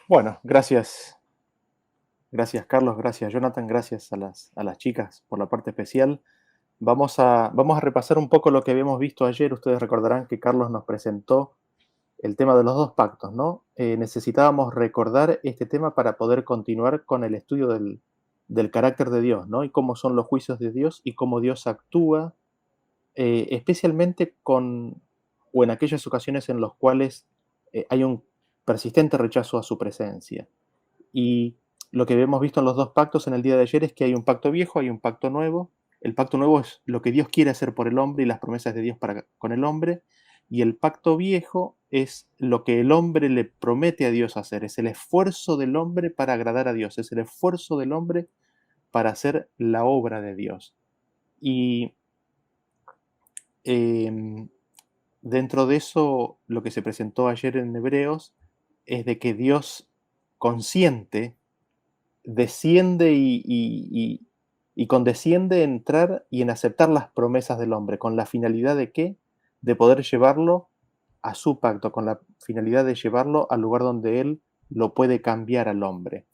Bueno, gracias, gracias Carlos, gracias Jonathan, gracias a las chicas por la parte especial. Vamos a repasar un poco lo que habíamos visto ayer. Ustedes recordarán que Carlos nos presentó el tema de los dos pactos, ¿no? Necesitábamos recordar este tema para poder continuar con el estudio del carácter de Dios, ¿no? Y cómo son los juicios de Dios y cómo Dios actúa, especialmente o en aquellas ocasiones en las cuales hay un persistente rechazo a su presencia. Y lo que hemos visto en los dos pactos en el día de ayer es que hay un pacto viejo, hay un pacto nuevo. El pacto nuevo es lo que Dios quiere hacer por el hombre y las promesas de Dios con el hombre. Y el pacto viejo es lo que el hombre le promete a Dios hacer. Es el esfuerzo del hombre para agradar a Dios. Es el esfuerzo del hombre para hacer la obra de Dios. Y eh, dentro de eso, lo que se presentó ayer en Hebreos es de que Dios consciente desciende y condesciende en entrar y en aceptar las promesas del hombre, con la finalidad de qué? De poder llevarlo a su pacto, con la finalidad de llevarlo al lugar donde él lo puede cambiar al hombre.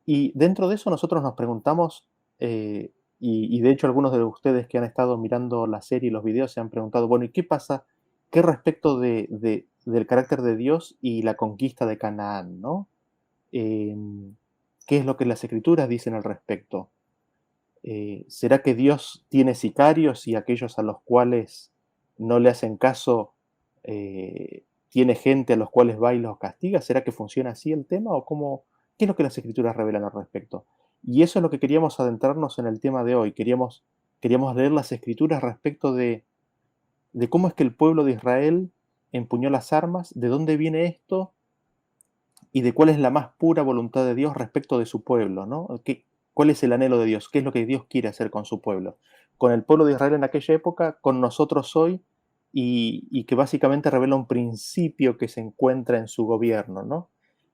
Y dentro de eso nosotros nos preguntamos, y de hecho algunos de ustedes que han estado mirando la serie y los videos se han preguntado, bueno, ¿y qué pasa? ¿Qué respecto del carácter de Dios y la conquista de Canaán, ¿no? Eh, ¿Qué es lo que las escrituras dicen al respecto? ¿Será que Dios tiene sicarios y aquellos a los cuales no le hacen caso, tiene gente a los cuales va y los castiga? ¿Será que funciona así el tema o qué es lo que las escrituras revelan al respecto? Y eso es lo que queríamos adentrarnos en el tema de hoy. Queríamos leer las escrituras respecto de cómo es que el pueblo de Israel empuñó las armas, de dónde viene esto y de cuál es la más pura voluntad de Dios respecto de su pueblo, ¿no? ¿Cuál es el anhelo de Dios? ¿Qué es lo que Dios quiere hacer con su pueblo? Con el pueblo de Israel en aquella época, con nosotros hoy, y que básicamente revela un principio que se encuentra en su gobierno, ¿no?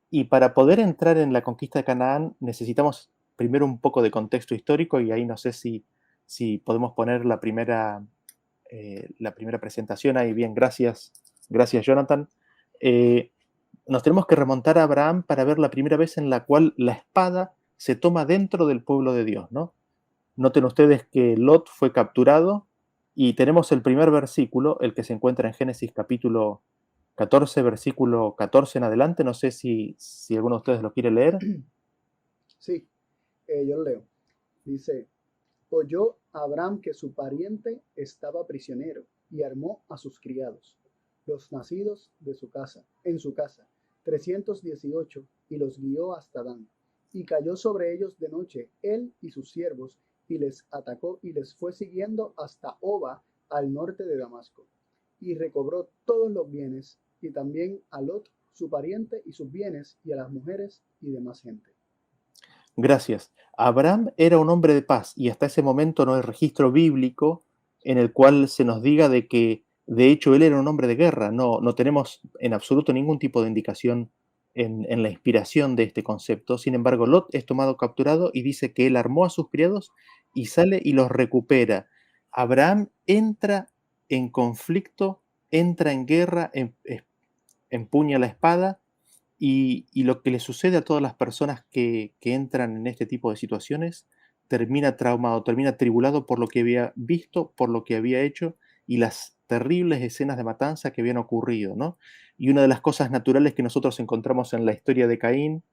Y para poder entrar en la conquista de Canaán necesitamos primero un poco de contexto histórico y ahí no sé si podemos poner la primera presentación ahí. Bien, gracias Jonathan. Eh, Nos tenemos que remontar a Abraham para ver la primera vez en la cual la espada se toma dentro del pueblo de Dios, ¿no? Noten ustedes que Lot fue capturado y tenemos el primer versículo, el que se encuentra en Génesis capítulo 14, versículo 14 en adelante. No sé si alguno de ustedes lo quiere leer. Sí, yo lo leo. Dice, oyó Abraham que su pariente estaba prisionero y armó a sus criados, los nacidos de su casa, en su casa, 318, y los guió hasta Dan. Y cayó sobre ellos de noche, él y sus siervos, y les atacó y les fue siguiendo hasta Oba, al norte de Damasco. Y recobró todos los bienes, y también a Lot, su pariente, y sus bienes, y a las mujeres y demás gente. Gracias. Abraham era un hombre de paz y hasta ese momento no hay registro bíblico en el cual se nos diga de que de hecho él era un hombre de guerra. No tenemos en absoluto ningún tipo de indicación en la inspiración de este concepto. Sin embargo, Lot es tomado capturado y dice que él armó a sus criados y sale y los recupera. Abraham entra en conflicto, entra en guerra, empuña la espada y lo que le sucede a todas las personas que entran en este tipo de situaciones, termina traumado, termina atribulado por lo que había visto, por lo que había hecho y las terribles escenas de matanza que habían ocurrido, ¿no? Y una de las cosas naturales que nosotros encontramos en la historia de Caín,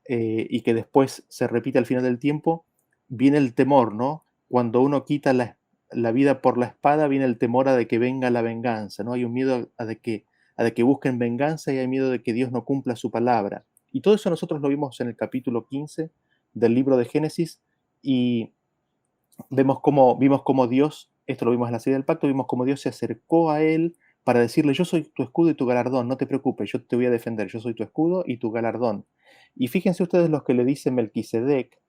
y que después se repite al final del tiempo, viene el temor, ¿no? Cuando uno quita la vida por la espada, viene el temor a de que venga la venganza, ¿no? Hay un miedo a de que busquen venganza y hay miedo de que Dios no cumpla su palabra. Y todo eso nosotros lo vimos en el capítulo 15 del libro de Génesis y vimos cómo Dios, esto lo vimos en la serie del pacto, vimos cómo Dios se acercó a él para decirle, yo soy tu escudo y tu galardón, no te preocupes, yo te voy a defender, yo soy tu escudo y tu galardón. Y fíjense ustedes los que le dice Melquisedec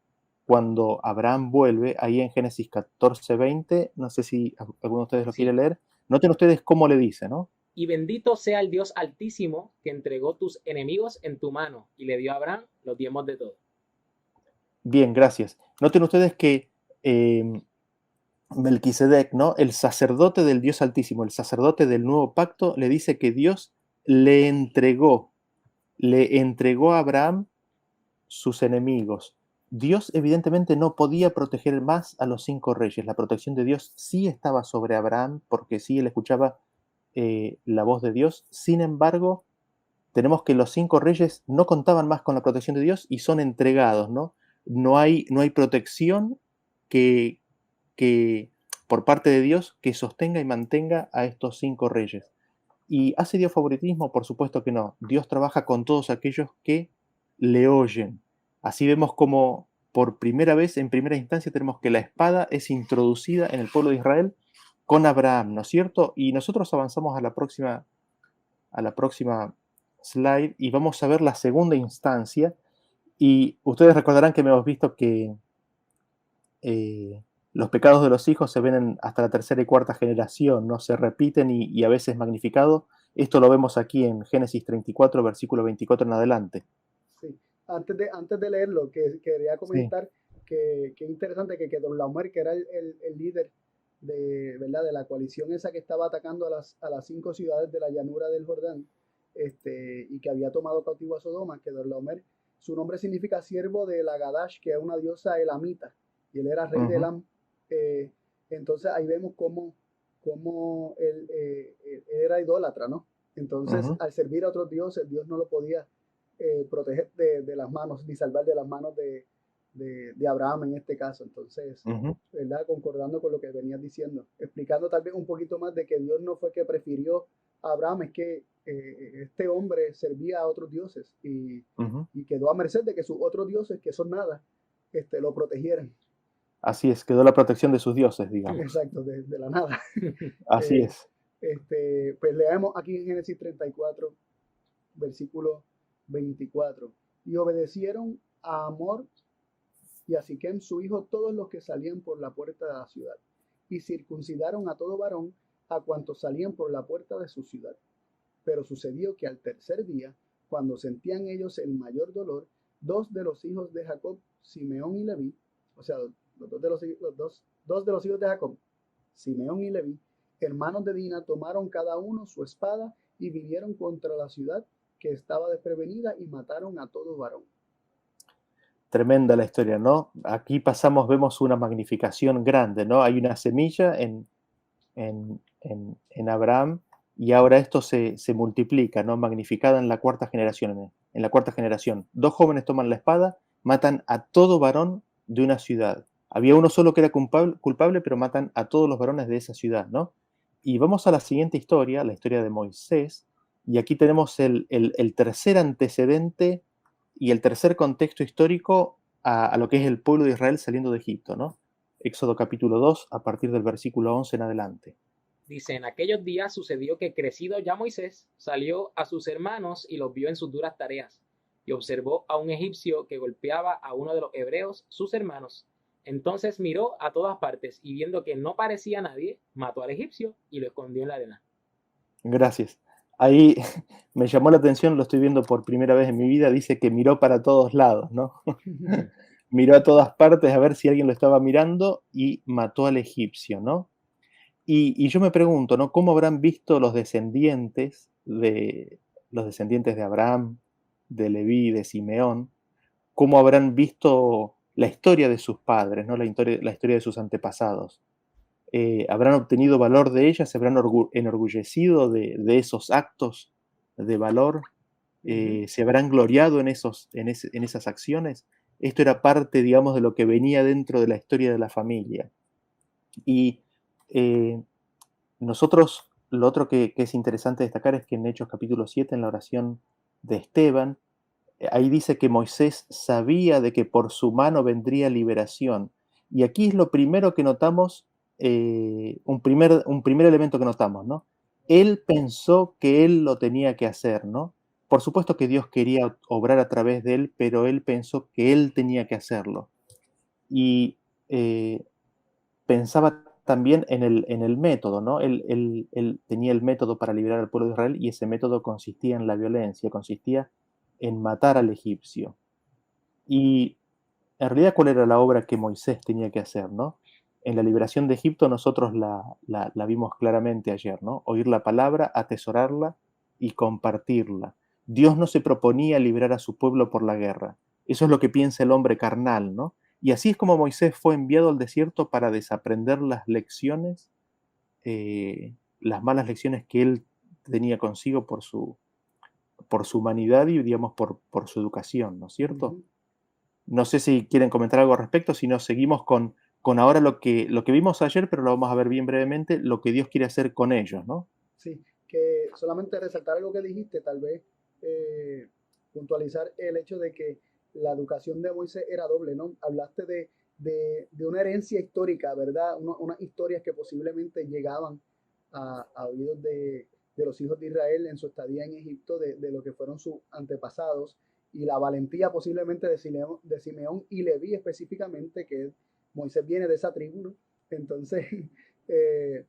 cuando Abraham vuelve, ahí en Génesis 14:20, no sé si alguno de ustedes lo quiere Sí. leer, noten ustedes cómo le dice, ¿no? Y bendito sea el Dios Altísimo que entregó tus enemigos en tu mano y le dio a Abraham los diezmos de todo. Bien, gracias. Noten ustedes que eh, Melquisedec, ¿no? El sacerdote del Dios Altísimo, el sacerdote del nuevo pacto, le dice que Dios le entregó. le entregó a Abraham sus enemigos. Dios evidentemente no podía proteger más a los 5 reyes. La protección de Dios sí estaba sobre Abraham porque sí él escuchaba la voz de Dios. Sin embargo, tenemos que los 5 reyes no contaban más con la protección de Dios y son entregados, ¿no? No hay protección que, que por parte de Dios que sostenga y mantenga a estos 5 reyes. ¿Y hace Dios favoritismo? Por supuesto que no. Dios trabaja con todos aquellos que le oyen. Así vemos como por primera vez, en primera instancia, tenemos que la espada es introducida en el pueblo de Israel con Abraham, ¿no es cierto? Y nosotros avanzamos a la próxima slide y vamos a ver la segunda instancia. Y ustedes recordarán que hemos visto que los pecados de los hijos se ven hasta la tercera y cuarta generación, ¿no? Se repiten y a veces magnificado. Esto lo vemos aquí en Génesis 34, versículo 24 en adelante. Sí. Antes de leerlo, quería Sí. comentar que interesante que Don Laomer, que era el líder ¿verdad? De la coalición esa que estaba atacando a las 5 ciudades de la llanura del Jordán, y que había tomado cautivo a Sodoma, que Don Laomer, su nombre significa siervo de la Gadash, que es una diosa elamita, y él era rey de Elam. Eh, entonces ahí vemos cómo él era idólatra, ¿no? Entonces, al servir a otros dioses, Dios no lo podía proteger de las manos, ni salvar de las manos de Abraham en este caso. Entonces, ¿verdad? Concordando con lo que venías diciendo, explicando tal vez un poquito más de que Dios no fue que prefirió a Abraham, es que este hombre servía a otros dioses y quedó a merced de que sus otros dioses, que son nada, lo protegieran. Así es, quedó la protección de sus dioses, digamos. Exacto, de la nada. Así es. Pues leemos aquí en Génesis 34, versículo 24. Y obedecieron a Amor y a Siquem su hijo todos los que salían por la puerta de la ciudad, y circuncidaron a todo varón a cuantos salían por la puerta de su ciudad. Pero sucedió que al tercer día, cuando sentían ellos el mayor dolor, 2 de los hijos de Jacob, Simeón y Leví, o sea, dos de los hijos de Jacob, Simeón y Leví, hermanos de Dina, tomaron cada uno su espada y vinieron contra la ciudad que estaba desprevenida y mataron a todo varón. Tremenda la historia, ¿no? Aquí vemos una magnificación grande, ¿no? Hay una semilla en Abraham y ahora esto se multiplica, ¿no? Magnificada en la cuarta generación. En la cuarta generación, 2 jóvenes toman la espada, matan a todo varón de una ciudad. Había uno solo que era culpable, pero matan a todos los varones de esa ciudad, ¿no? Y vamos a la siguiente historia, la historia de Moisés, y aquí tenemos el tercer antecedente y el tercer contexto histórico a lo que es el pueblo de Israel saliendo de Egipto, ¿no? Éxodo capítulo 2, a partir del versículo 11 en adelante. Dice, en aquellos días sucedió que crecido ya Moisés salió a sus hermanos y los vio en sus duras tareas, y observó a un egipcio que golpeaba a uno de los hebreos, sus hermanos. Entonces miró a todas partes y viendo que no parecía nadie, mató al egipcio y lo escondió en la arena. Gracias. Ahí me llamó la atención, lo estoy viendo por primera vez en mi vida, dice que miró para todos lados, ¿no? Miró a todas partes a ver si alguien lo estaba mirando y mató al egipcio, ¿no? Y yo me pregunto, ¿no? ¿Cómo habrán visto los descendientes de Abraham, de Leví, de Simeón? ¿Cómo habrán visto la historia de sus padres, ¿no? La historia de sus antepasados? ¿Habrán obtenido valor de ella? ¿Se habrán enorgullecido de esos actos de valor? ¿Se habrán gloriado en esas acciones? Esto era parte, digamos, de lo que venía dentro de la historia de la familia. Y nosotros, lo otro que es interesante destacar es que en Hechos capítulo 7, en la oración de Esteban, ahí dice que Moisés sabía de que por su mano vendría liberación. Y aquí es lo primero que notamos, un primer elemento que notamos, ¿no? Él pensó que él lo tenía que hacer, ¿no? Por supuesto que Dios quería obrar a través de él, pero él pensó que él tenía que hacerlo. Y pensaba también en el método, ¿no? Él tenía el método para liberar al pueblo de Israel y ese método consistía en la violencia, consistía en matar al egipcio. Y en realidad, ¿cuál era la obra que Moisés tenía que hacer, no? En la liberación de Egipto nosotros la vimos claramente ayer, ¿no? Oír la palabra, atesorarla y compartirla. Dios no se proponía librar a su pueblo por la guerra. Eso es lo que piensa el hombre carnal, ¿no? Y así es como Moisés fue enviado al desierto para desaprender las lecciones, las malas lecciones que él tenía consigo por su humanidad y, digamos, por su educación, ¿no es cierto? Ujú. No sé si quieren comentar algo al respecto, si no seguimos con ahora lo que vimos ayer, pero lo vamos a ver bien brevemente, lo que Dios quiere hacer con ellos, ¿no? Sí, que solamente resaltar algo que dijiste, tal vez puntualizar el hecho de que la educación de Moisés era doble, ¿no? Hablaste de una herencia histórica, ¿verdad? Unas historias que posiblemente llegaban a oídos de los hijos de Israel en su estadía en Egipto, de lo que fueron sus antepasados, y la valentía posiblemente de Simeón y Leví específicamente, que Moisés viene de esa tribu, ¿no? Entonces, eh,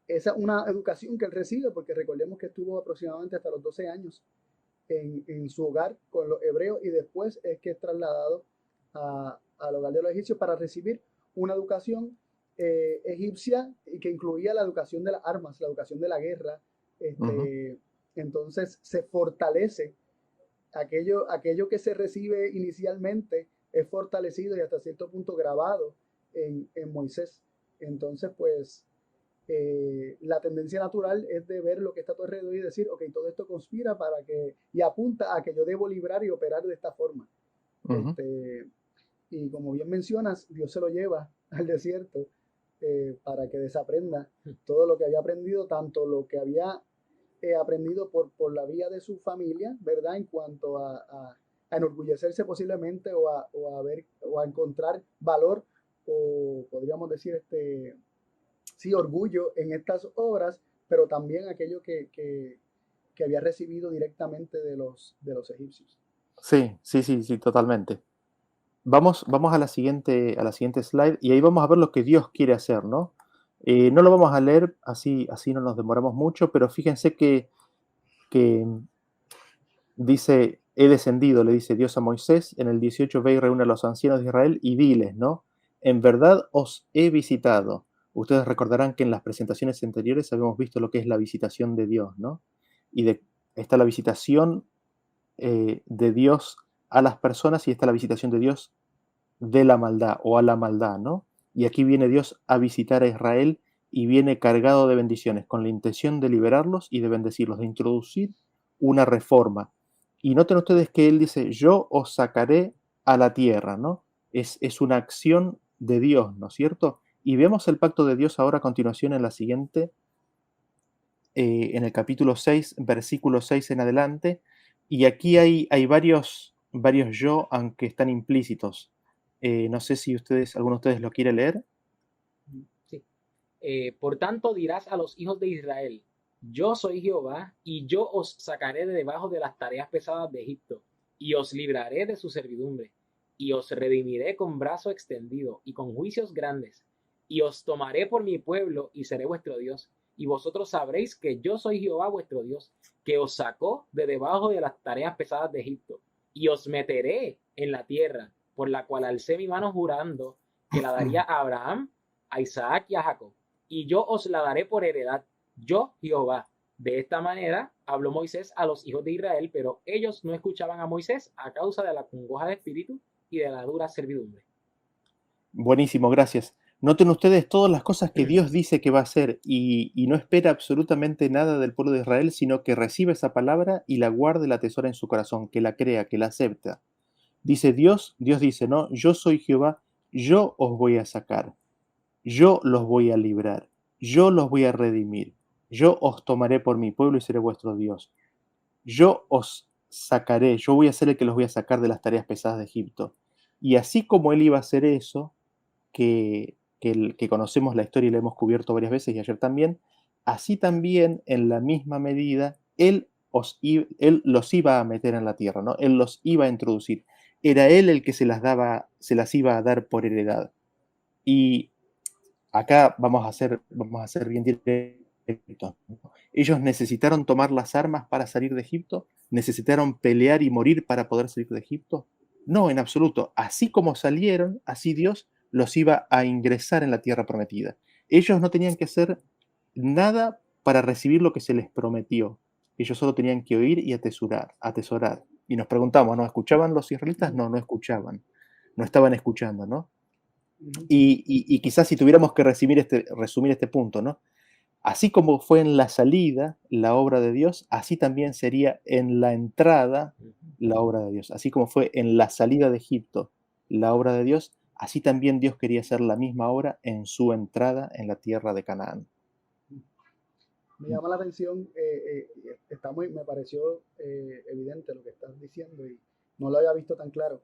esa es una educación que él recibe, porque recordemos que estuvo aproximadamente hasta los 12 años en su hogar con los hebreos y después es que es trasladado al hogar de los egipcios para recibir una educación egipcia y que incluía la educación de las armas, la educación de la guerra. Ujú. Entonces se fortalece aquello que se recibe inicialmente, es fortalecido y hasta cierto punto grabado en Moisés. Entonces, pues la tendencia natural es de ver lo que está a tu alrededor y decir, ok, todo esto conspira para que, y apunta a que yo debo librar y operar de esta forma. Ujú. Este, y como bien mencionas, Dios se lo lleva al desierto para que desaprenda todo lo que había aprendido, tanto lo que había aprendido por la vía de su familia, ¿verdad? En cuanto a enorgullecerse posiblemente o a encontrar valor o podríamos decir sí, orgullo en estas obras, pero también aquello que había recibido directamente de los egipcios. Sí, sí, sí, sí, totalmente. Vamos a la siguiente slide y ahí vamos a ver lo que Dios quiere hacer, ¿no? No lo vamos a leer, así no nos demoramos mucho, pero fíjense que dice, he descendido, le dice Dios a Moisés, en el 18 ve y reúne a los ancianos de Israel y diles, ¿no? En verdad os he visitado. Ustedes recordarán que en las presentaciones anteriores habíamos visto lo que es la visitación de Dios, ¿no? Está la visitación de Dios a las personas y está la visitación de Dios de la maldad o a la maldad, ¿no? Y aquí viene Dios a visitar a Israel y viene cargado de bendiciones, con la intención de liberarlos y de bendecirlos, de introducir una reforma. Y noten ustedes que Él dice, yo os sacaré a la tierra, ¿no? Es una acción de Dios, ¿no es cierto? Y vemos el pacto de Dios ahora a continuación en la siguiente, en el capítulo 6, versículo 6 en adelante, y aquí hay varios yo, aunque están implícitos. No sé si alguno de ustedes lo quiere leer. Sí. Por tanto dirás a los hijos de Israel, yo soy Jehová, y yo os sacaré de debajo de las tareas pesadas de Egipto, y os libraré de su servidumbre, y os redimiré con brazo extendido y con juicios grandes, y os tomaré por mi pueblo y seré vuestro Dios, y vosotros sabréis que yo soy Jehová vuestro Dios, que os sacó de debajo de las tareas pesadas de Egipto, y os meteré en la tierra por la cual alcé mi mano jurando que la daría a Abraham, a Isaac y a Jacob, y yo os la daré por heredad, yo Jehová. De esta manera habló Moisés a los hijos de Israel, pero ellos no escuchaban a Moisés a causa de la congoja de espíritu y de la dura servidumbre. Buenísimo, gracias. Noten ustedes todas las cosas que Dios dice que va a hacer y no espera absolutamente nada del pueblo de Israel, sino que recibe esa palabra y la guarda y la atesora en su corazón, que la crea, que la acepta. Dice Dios dice, no, yo soy Jehová, yo os voy a sacar. Yo los voy a librar, yo los voy a redimir, yo os tomaré por mi pueblo y seré vuestro Dios. Yo os sacaré, yo voy a ser el que los voy a sacar de las tareas pesadas de Egipto. Y así como él iba a hacer eso, que conocemos la historia y la hemos cubierto varias veces y ayer también, así también en la misma medida él los iba a meter en la tierra, ¿no? Él los iba a introducir. Era él el que se las iba a dar por heredad. Y acá vamos a ser bien directos, ¿no? Ellos necesitaron tomar las armas para salir de Egipto, necesitaron pelear y morir para poder salir de Egipto. No, en absoluto. Así como salieron, así Dios los iba a ingresar en la tierra prometida. Ellos no tenían que hacer nada para recibir lo que se les prometió. Ellos solo tenían que oír y atesorar. Y nos preguntamos, ¿no? ¿Escuchaban los israelitas? Ujú, No, no escuchaban. No estaban escuchando, ¿no? ujú. Y quizás si tuviéramos que resumir este punto, ¿no? Así como fue en la salida la obra de Dios, así también sería en la entrada la obra de Dios. Así como fue en la salida de Egipto la obra de Dios, así también Dios quería hacer la misma obra en su entrada en la tierra de Canaán. Me llama la atención, me pareció evidente lo que estás diciendo y no lo había visto tan claro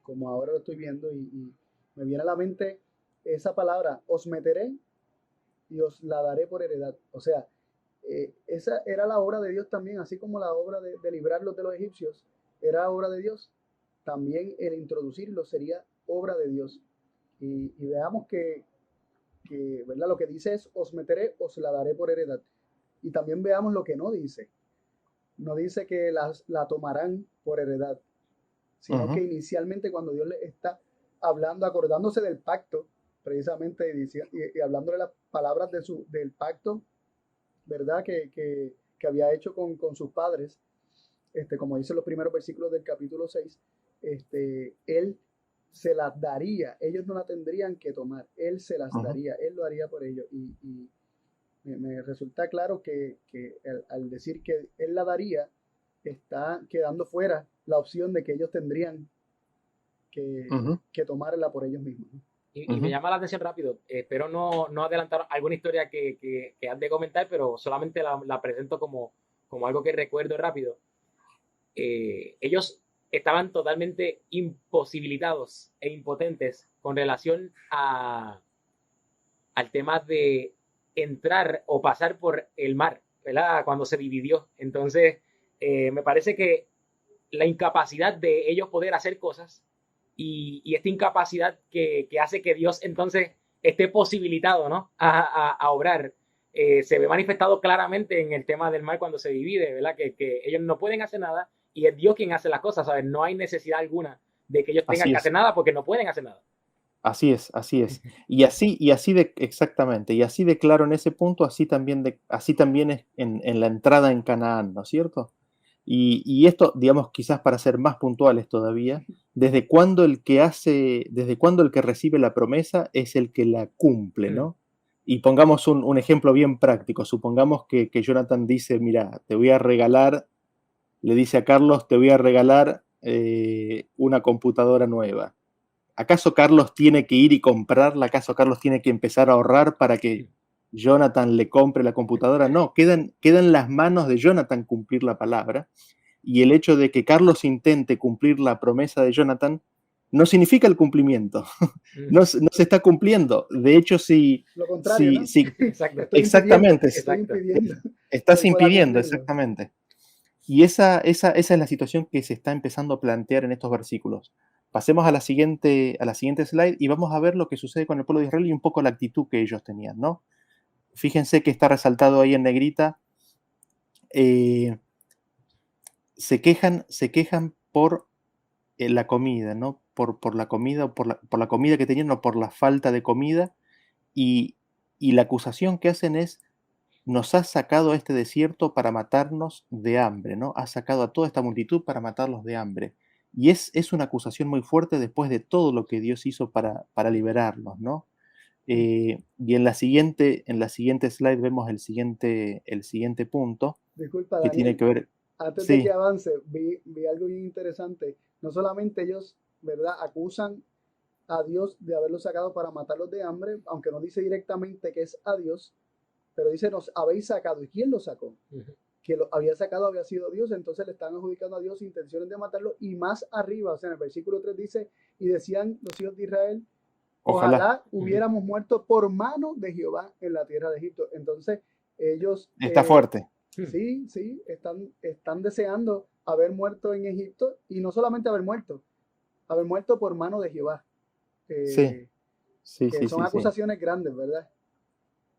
como ahora lo estoy viendo y me viene a la mente esa palabra, os meteré y os la daré por heredad. O sea, esa era la obra de Dios también, así como la obra de librarlos de los egipcios era obra de Dios, también el introducirlos sería obra de Dios. Y veamos que, ¿verdad? Lo que dice es, os meteré, os la daré por heredad. Y también veamos lo que no dice. No dice que la tomarán por heredad, sino que Ujú, inicialmente cuando Dios le está hablando, acordándose del pacto, precisamente, y hablando de las palabras del pacto, ¿verdad? Que había hecho con sus padres, como dicen los primeros versículos del capítulo 6, él se las daría, ellos no la tendrían que tomar, él se las ujú. daría, él lo haría por ellos. Y me resulta claro que al decir que él la daría, está quedando fuera la opción de que ellos tendrían Ujú, que tomarla por ellos mismos, ¿no? Y me ujú. llama la atención rápido, espero no adelantar alguna historia que has de comentar, pero solamente la presento como algo que recuerdo rápido. Ellos estaban totalmente imposibilitados e impotentes con relación al tema de entrar o pasar por el mar, ¿verdad? Cuando se dividió. Entonces, me parece que la incapacidad de ellos poder hacer cosas y esta incapacidad que hace que Dios entonces esté posibilitado, ¿no? A obrar. Se ve manifestado claramente en el tema del mar cuando se divide, ¿verdad? Que ellos no pueden hacer nada y es Dios quien hace las cosas, ¿sabes? No hay necesidad alguna de que ellos tengan Así que hacer es. nada porque no pueden hacer nada. Así es, así es. Exactamente, y así de claro en ese punto, así también es en la entrada en Canaán, ¿no es cierto? Y esto, digamos, quizás para ser más puntuales todavía, desde cuándo el que recibe la promesa es el que la cumple, Hmm. ¿no? Y pongamos un ejemplo bien práctico. Supongamos que Jonathan dice, mira, te voy a regalar, le dice a Carlos, te voy a regalar una computadora nueva. ¿Acaso Carlos tiene que ir y comprarla? ¿Acaso Carlos tiene que empezar a ahorrar para que Jonathan le compre la computadora? No, queda en las manos de Jonathan cumplir la palabra. Y el hecho de que Carlos intente cumplir la promesa de Jonathan no significa el cumplimiento. No, no se está cumpliendo. De hecho, Lo contrario, ¿no? Exacto, Estoy impidiendo, exactamente, estoy exacto. impidiendo que estás él pueda impidiendo, cumplirlo. exactamente. Y esa es la situación que se está empezando a plantear en estos versículos. Pasemos a la siguiente slide y vamos a ver lo que sucede con el pueblo de Israel y un poco la actitud que ellos tenían, ¿no? Fíjense que está resaltado ahí en negrita, eh, se quejan por la comida, ¿no? Por la comida, por la comida que tenían o por la falta de comida y, y la acusación que hacen es, nos has sacado a este desierto para matarnos de hambre, ¿no? Has sacado a toda esta multitud para matarlos de hambre. Y es una acusación muy fuerte después de todo lo que Dios hizo para liberarlos, ¿no? Y en la siguiente slide vemos el siguiente punto Disculpa, que tiene Daniel, que ver, antes de que sí, avance, vi algo bien interesante. No solamente ellos, ¿verdad?, acusan a Dios de haberlos sacado para matarlos de hambre, aunque no dice directamente que es a Dios, pero dice, nos habéis sacado. ¿Y quién los sacó? Que lo había sacado había sido Dios, entonces le están adjudicando a Dios intenciones de matarlo. Y más arriba, o sea, en el versículo 3 dice, y decían los hijos de Israel, ojalá, ojalá hubiéramos muerto por mano de Jehová en la tierra de Egipto. Entonces, ellos, está fuerte, sí, están deseando haber muerto en Egipto y no solamente haber muerto por mano de Jehová, sí, eh, sí, que sí, son sí, sí, acusaciones grandes, ¿verdad?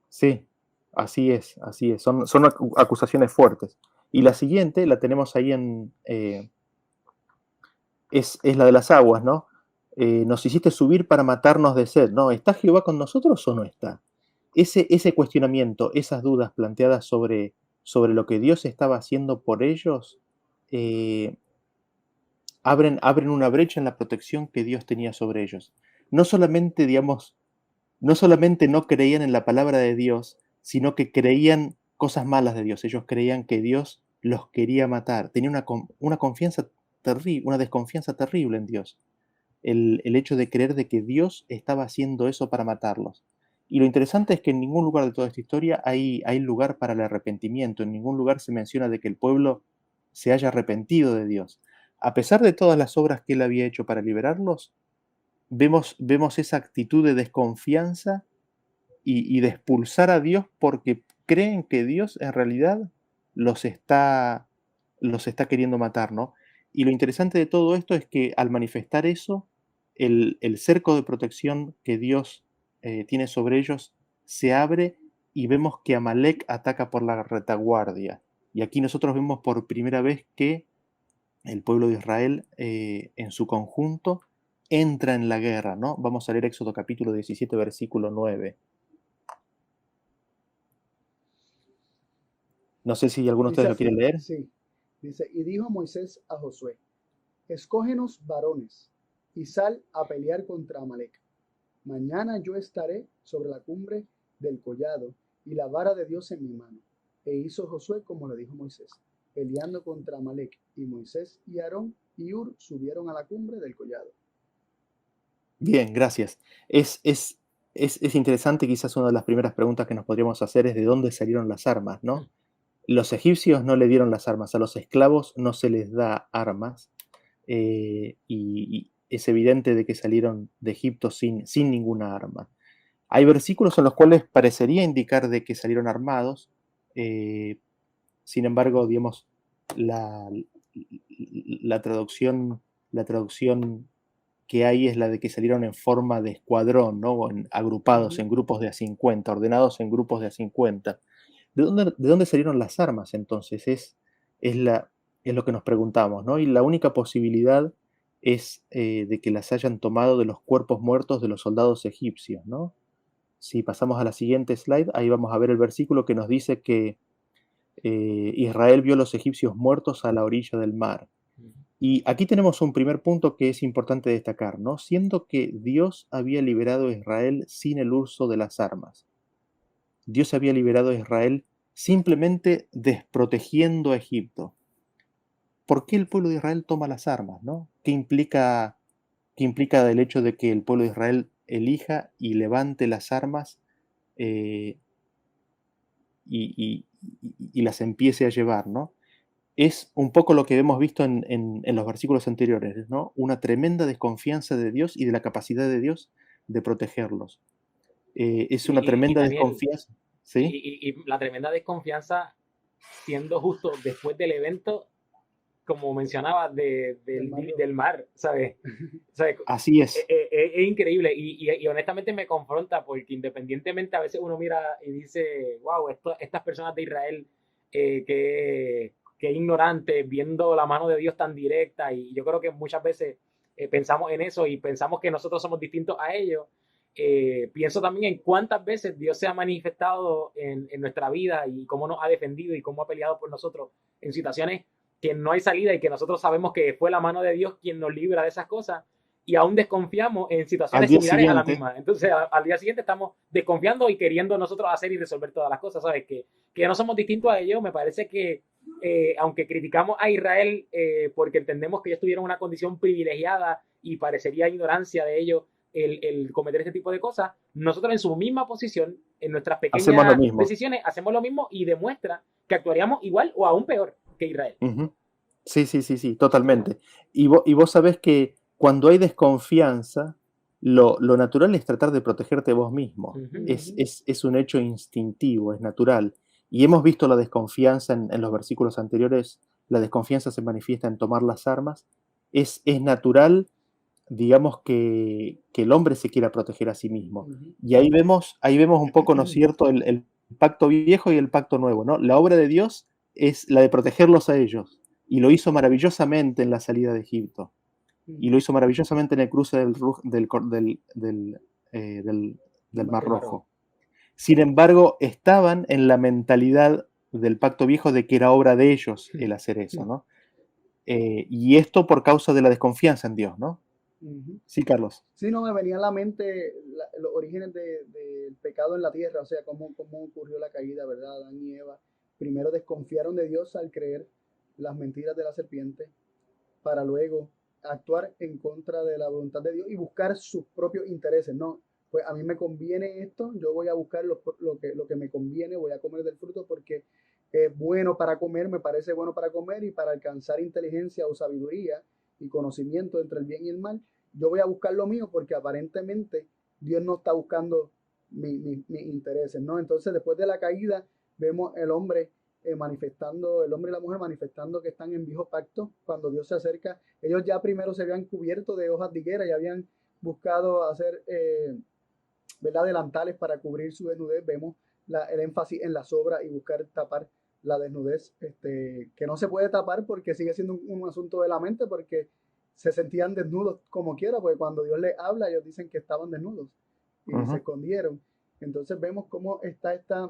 sí, así es, son acusaciones fuertes. Y la siguiente la tenemos ahí es la de las aguas, ¿no? Nos hiciste subir para matarnos de sed, ¿no? ¿Está Jehová con nosotros o no está? Ese cuestionamiento, esas dudas planteadas sobre lo que Dios estaba haciendo por ellos, abren una brecha en la protección que Dios tenía sobre ellos. No solamente, digamos, no solamente no creían en la palabra de Dios, sino que creían cosas malas de Dios. Ellos creían que Dios los quería matar. Tenían una confianza terrible, una desconfianza terrible en Dios. El hecho de creer de que Dios estaba haciendo eso para matarlos. Y lo interesante es que en ningún lugar de toda esta historia hay lugar para el arrepentimiento. En ningún lugar se menciona de que el pueblo se haya arrepentido de Dios. A pesar de todas las obras que él había hecho para liberarlos, vemos esa actitud de desconfianza y de expulsar a Dios porque creen que Dios en realidad los está queriendo matar, ¿no? Y lo interesante de todo esto es que al manifestar eso, el cerco de protección que Dios tiene sobre ellos se abre y vemos que Amalek ataca por la retaguardia. Y aquí nosotros vemos por primera vez que el pueblo de Israel en su conjunto entra en la guerra, ¿no? Vamos a leer Éxodo capítulo 17, versículo 9. No sé si alguno de Dice ustedes lo quiere así, leer. sí. Dice, y dijo Moisés a Josué, escógenos varones y sal a pelear contra Amalek. Mañana yo estaré sobre la cumbre del collado y la vara de Dios en mi mano. E hizo Josué como le dijo Moisés, peleando contra Amalek. Y Moisés y Aarón y Hur subieron a la cumbre del collado. Bien, gracias. Es interesante, quizás una de las primeras preguntas que nos podríamos hacer es de dónde salieron las armas, ¿no? Los egipcios no le dieron las armas, a los esclavos no se les da armas, y es evidente de que salieron de Egipto sin ninguna arma. Hay versículos en los cuales parecería indicar de que salieron armados, sin embargo, digamos, la, la traducción que hay es la de que salieron en forma de escuadrón, ¿no? Agrupados en grupos de a 50, ordenados en grupos de a 50. ¿De dónde salieron las armas entonces? Es lo que nos preguntamos, ¿no? Y la única posibilidad es de que las hayan tomado de los cuerpos muertos de los soldados egipcios, ¿no? Si pasamos a la siguiente slide, ahí vamos a ver el versículo que nos dice que Israel vio a los egipcios muertos a la orilla del mar. Y aquí tenemos un primer punto que es importante destacar, ¿no? Siendo que Dios había liberado a Israel sin el uso de las armas. Dios había liberado a Israel simplemente desprotegiendo a Egipto. ¿Por qué el pueblo de Israel toma las armas, ¿no? ¿Qué implica el hecho de que el pueblo de Israel elija y levante las armas y las empiece a llevar, ¿no? Es un poco lo que hemos visto en los versículos anteriores, ¿no? Una tremenda desconfianza de Dios y de la capacidad de Dios de protegerlos. Es una tremenda Daniel, desconfianza, ¿sí? y la tremenda desconfianza, siendo justo después del evento, como mencionaba, del mar, ¿sabes? ¿Sabes? Así es. Es increíble y honestamente me confronta porque independientemente a veces uno mira y dice, wow, estas personas de Israel, que ignorantes, viendo la mano de Dios tan directa, y yo creo que muchas veces pensamos en eso y pensamos que nosotros somos distintos a ellos. Pienso también en cuántas veces Dios se ha manifestado en nuestra vida y cómo nos ha defendido y cómo ha peleado por nosotros en situaciones que no hay salida y que nosotros sabemos que fue la mano de Dios quien nos libra de esas cosas, y aún desconfiamos en situaciones similares a la misma. Entonces, al día siguiente estamos desconfiando y queriendo nosotros hacer y resolver todas las cosas, ¿sabes? Que no somos distintos a ellos. Me parece que, aunque criticamos a Israel porque entendemos que ellos tuvieron una condición privilegiada y parecería ignorancia de ellos el cometer este tipo de cosas, nosotros en su misma posición, en nuestras pequeñas decisiones, hacemos lo mismo y demuestra que actuaríamos igual o aún peor que Israel. Sí, totalmente. Y vos sabés que cuando hay desconfianza, lo natural es tratar de protegerte vos mismo. Es un hecho instintivo, es natural. Y hemos visto la desconfianza en los versículos anteriores. La desconfianza se manifiesta en tomar las armas. Es natural, digamos, que el hombre se quiera proteger a sí mismo. Y ahí vemos un poco, ¿no es cierto?, el pacto viejo y el pacto nuevo, ¿no? La obra de Dios es la de protegerlos a ellos, y lo hizo maravillosamente en la salida de Egipto, y lo hizo maravillosamente en el cruce del Mar Rojo. Sin embargo, estaban en la mentalidad del pacto viejo de que era obra de ellos el hacer eso, ¿no? Y esto por causa de la desconfianza en Dios, ¿no? Ujú. Sí, Carlos. Sí, no, me venía a la mente los orígenes del pecado en la tierra, o sea, cómo ocurrió la caída, ¿verdad? Adán y Eva. Primero desconfiaron de Dios al creer las mentiras de la serpiente, para luego actuar en contra de la voluntad de Dios y buscar sus propios intereses. No, pues a mí me conviene esto, yo voy a buscar lo que me conviene, voy a comer del fruto porque es bueno para comer, me parece bueno para comer y para alcanzar inteligencia o sabiduría y conocimiento entre el bien y el mal, yo voy a buscar lo mío porque aparentemente Dios no está buscando mis intereses, ¿no? Entonces, después de la caída, vemos el hombre y la mujer manifestando que están en viejo pacto. Cuando Dios se acerca, ellos ya primero se habían cubierto de hojas de higuera y habían buscado hacer, ¿verdad?, delantales para cubrir su desnudez. Vemos el énfasis en la sobra y buscar tapar la desnudez, que no se puede tapar porque sigue siendo un asunto de la mente, porque se sentían desnudos como quiera, porque cuando Dios les habla, ellos dicen que estaban desnudos y se Ujú. escondieron. Entonces vemos cómo está esta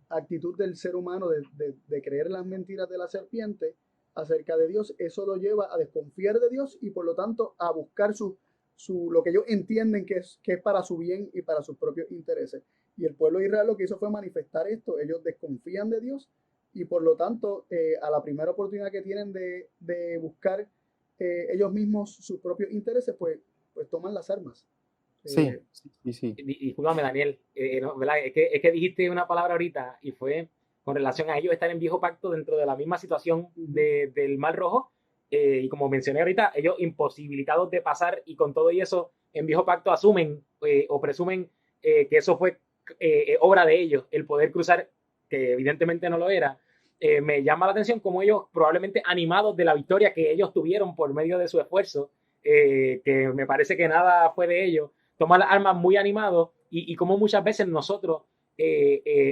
actitud del ser humano de creer las mentiras de la serpiente acerca de Dios. Eso lo lleva a desconfiar de Dios y por lo tanto a buscar lo que ellos entienden que es para su bien y para sus propios intereses. Y el pueblo de Israel lo que hizo fue manifestar esto. Ellos desconfían de Dios y por lo tanto a la primera oportunidad que tienen de buscar ellos mismos sus propios intereses, pues toman las armas. Sí, Eh, sí, sí. Discúlpame, Daniel, no, ¿verdad? Es que dijiste una palabra ahorita y fue con relación a ellos estar en viejo pacto dentro de la misma situación del Mar Rojo. Y como mencioné ahorita, ellos imposibilitados de pasar y con todo y eso en viejo pacto asumen o presumen que eso fue obra de ellos, el poder cruzar, que evidentemente no lo era. Me llama la atención como ellos, probablemente animados de la victoria que ellos tuvieron por medio de su esfuerzo, que me parece que nada fue de ellos, tomar las armas muy animados y como muchas veces nosotros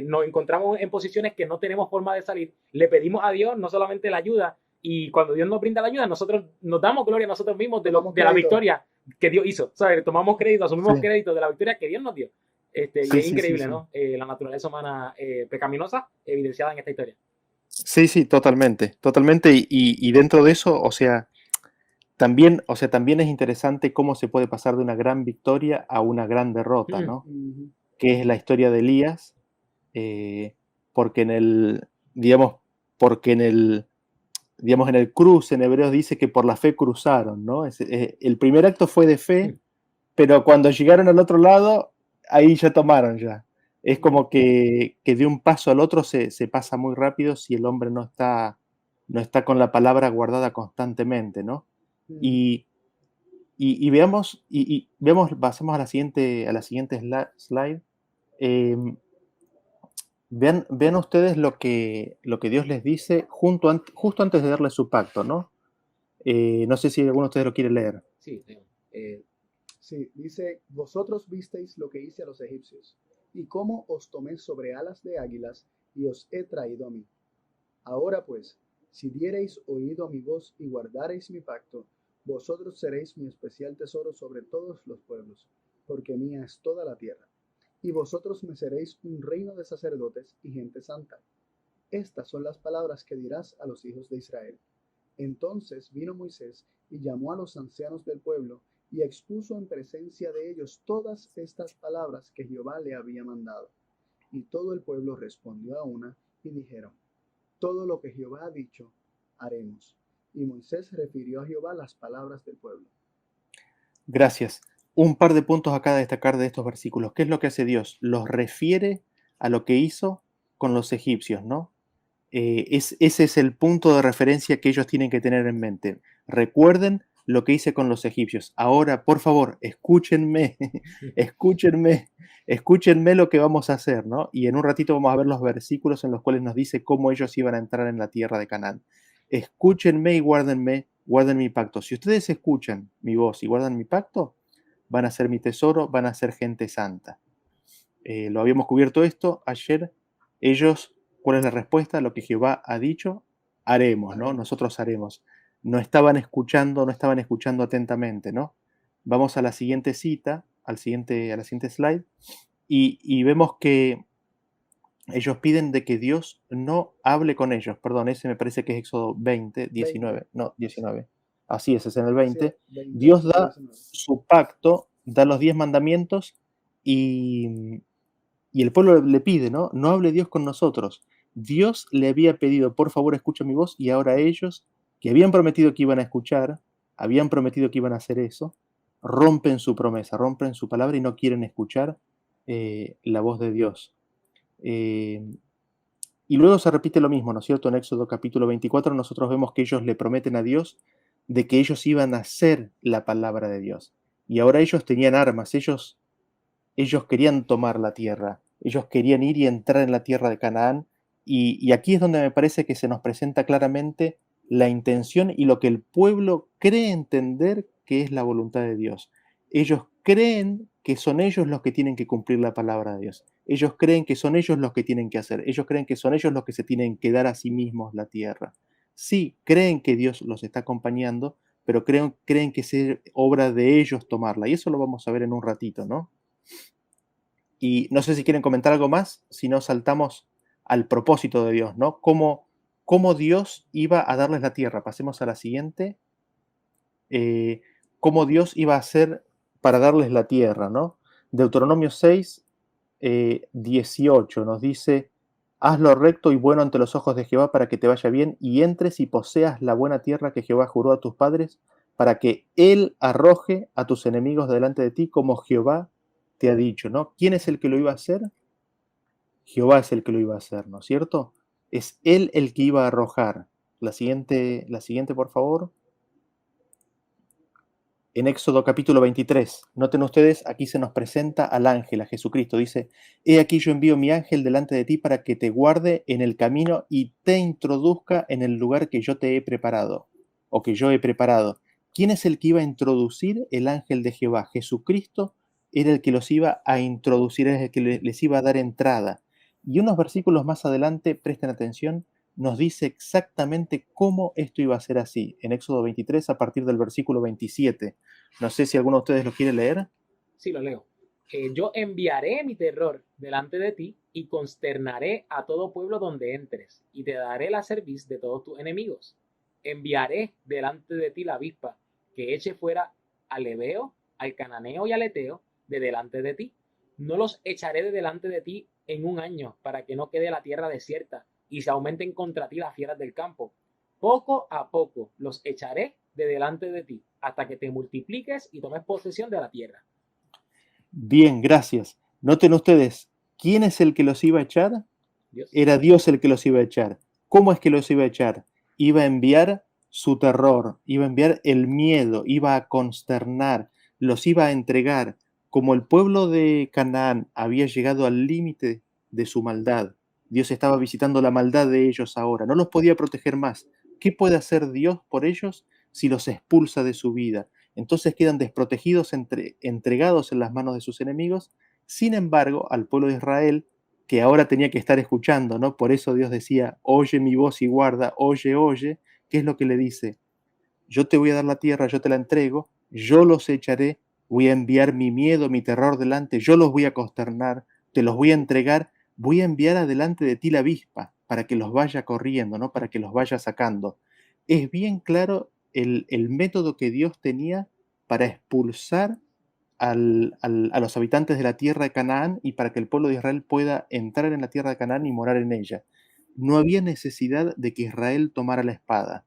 nos encontramos en posiciones que no tenemos forma de salir, le pedimos a Dios no solamente la ayuda y cuando Dios nos brinda la ayuda, nosotros nos damos gloria a nosotros mismos Tomamos de la crédito. victoria que Dios hizo, ¿sabes? Tomamos crédito, asumimos Sí, crédito de la victoria que Dios nos dio. Y sí, es sí, sí, increíble, sí. ¿no? La naturaleza humana pecaminosa evidenciada en esta historia. Sí, sí, totalmente, totalmente. Y dentro de eso, también, o sea, también es interesante cómo se puede pasar de una gran victoria a una gran derrota, Hmm. ¿no? Ujú. Que es la historia de Elías, porque digamos, porque digamos, en el cruce en Hebreos dice que por la fe cruzaron, ¿no? El primer acto fue de fe, pero cuando llegaron al otro lado, ahí ya tomaron ya. Es como que de un paso al otro se pasa muy rápido si el hombre no está con la palabra guardada constantemente, ¿no? Ujú. Y, y veamos, veamos, pasemos a la siguiente slide. Eh, vean ustedes lo que Dios les dice justo antes de darle su pacto, ¿no? No sé si alguno de ustedes lo quiere leer. Sí, Sí, dice, vosotros visteis lo que hice a los egipcios, y cómo os tomé sobre alas de águilas, y os he traído a mí. Ahora pues, si diereis oído a mi voz y guardareis mi pacto, vosotros seréis mi especial tesoro sobre todos los pueblos, porque mía es toda la tierra. Y vosotros me seréis un reino de sacerdotes y gente santa. Estas son las palabras que dirás a los hijos de Israel. Entonces vino Moisés y llamó a los ancianos del pueblo y expuso en presencia de ellos todas estas palabras que Jehová le había mandado. Y todo el pueblo respondió a una y dijeron, todo lo que Jehová ha dicho, haremos. Y Moisés refirió a Jehová las palabras del pueblo. Gracias. Un par de puntos acá a destacar de estos versículos. ¿Qué es lo que hace Dios? Los refiere a lo que hizo con los egipcios, ¿no? Ese es el punto de referencia que ellos tienen que tener en mente. Recuerden lo que hice con los egipcios. Ahora, por favor, escúchenme, escúchenme, escúchenme lo que vamos a hacer, ¿no? Y en un ratito vamos a ver los versículos en los cuales nos dice cómo ellos iban a entrar en la tierra de Canaán. Escúchenme y guárdenme, guarden mi pacto. Si ustedes escuchan mi voz y guardan mi pacto, van a ser mi tesoro, van a ser gente santa. Lo habíamos cubierto esto ayer. Ellos, ¿cuál es la respuesta? Lo que Jehová ha dicho, haremos, ¿no? Haremos. Nosotros haremos. No estaban escuchando atentamente, ¿no? Vamos a la siguiente cita, a la siguiente slide, y vemos que ellos piden de que Dios no hable con ellos. Perdón, ese me parece que es Éxodo 20, 20. 19. No, 19. Así es en el Sí, 20. 20, Dios versículo da 19. su pacto, da los 10 mandamientos y, y el pueblo le pide, ¿no? No hable Dios con nosotros. Dios le había pedido, por favor, escucha mi voz, y ahora ellos, que habían prometido que iban a escuchar, habían prometido que iban a hacer eso, rompen su promesa, rompen su palabra y no quieren escuchar la voz de Dios. Eh, y luego se repite lo mismo, ¿no es cierto? En Éxodo capítulo 24 nosotros vemos que ellos le prometen a Dios de que ellos iban a hacer la palabra de Dios. Y ahora ellos tenían armas, ellos querían tomar la tierra, ellos querían ir y entrar en la tierra de Canaán. Y aquí es donde me parece que se nos presenta claramente la intención y lo que el pueblo cree entender que es la voluntad de Dios. Ellos creen que son ellos los que tienen que cumplir la palabra de Dios. Ellos creen que son ellos los que tienen que hacer. Ellos creen que son ellos los que se tienen que dar a sí mismos la tierra. Sí, creen que Dios los está acompañando, pero creen que es obra de ellos tomarla. Y eso lo vamos a ver en un ratito, ¿no? Y no sé si quieren comentar algo más, si no saltamos al propósito de Dios, ¿no? Cómo Dios iba a darles la tierra. Pasemos a la siguiente. Eh, cómo Dios iba a hacer para darles la tierra, ¿no? Deuteronomio 6, 18 nos dice, haz lo recto y bueno ante los ojos de Jehová para que te vaya bien y entres y poseas la buena tierra que Jehová juró a tus padres para que Él arroje a tus enemigos delante de ti como Jehová te ha dicho, ¿no? ¿Quién es el que lo iba a hacer? Jehová es el que lo iba a hacer, ¿no es cierto? Es Él el que iba a arrojar. La siguiente, por favor. En Éxodo capítulo 23, noten ustedes, aquí se nos presenta al ángel, a Jesucristo. Dice, he aquí yo envío mi ángel delante de ti para que te guarde en el camino y te introduzca en el lugar que yo te he preparado, o que yo he preparado. ¿Quién es el que iba a introducir? El ángel de Jehová. Jesucristo era el que los iba a introducir, es el que les iba a dar entrada. Y unos versículos más adelante, presten atención, nos dice exactamente cómo esto iba a ser así. En Éxodo 23, a partir del versículo 27. No sé si alguno de ustedes lo quiere leer. Sí, lo leo. Yo enviaré mi terror delante de ti y consternaré a todo pueblo donde entres y te daré la cerviz de todos tus enemigos. Enviaré delante de ti la avispa que eche fuera al Ebeo, al Cananeo y al Eteo de delante de ti. No los echaré de delante de ti en un año para que no quede la tierra desierta y se aumenten contra ti las fieras del campo. Poco a poco los echaré de delante de ti hasta que te multipliques y tomes posesión de la tierra. Bien, gracias. Noten ustedes, ¿quién es el que los iba a echar? Dios. Era Dios el que los iba a echar. ¿Cómo es que los iba a echar? Iba a enviar su terror, iba a enviar el miedo, iba a consternar, los iba a entregar. Como el pueblo de Canaán había llegado al límite de su maldad, Dios estaba visitando la maldad de ellos ahora, no los podía proteger más. ¿Qué puede hacer Dios por ellos si los expulsa de su vida? Entonces quedan desprotegidos, entregados en las manos de sus enemigos. Sin embargo, al pueblo de Israel, que ahora tenía que estar escuchando, ¿no? Por eso Dios decía, oye mi voz y guarda, oye, oye. ¿Qué es lo que le dice? Yo te voy a dar la tierra, yo te la entrego, yo los echaré, voy a enviar mi miedo, mi terror delante, yo los voy a consternar, te los voy a entregar, voy a enviar adelante de ti la avispa para que los vaya corriendo, ¿no? Para que los vaya sacando. Es bien claro el método que Dios tenía para expulsar a los habitantes de la tierra de Canaán y para que el pueblo de Israel pueda entrar en la tierra de Canaán y morar en ella. No había necesidad de que Israel tomara la espada.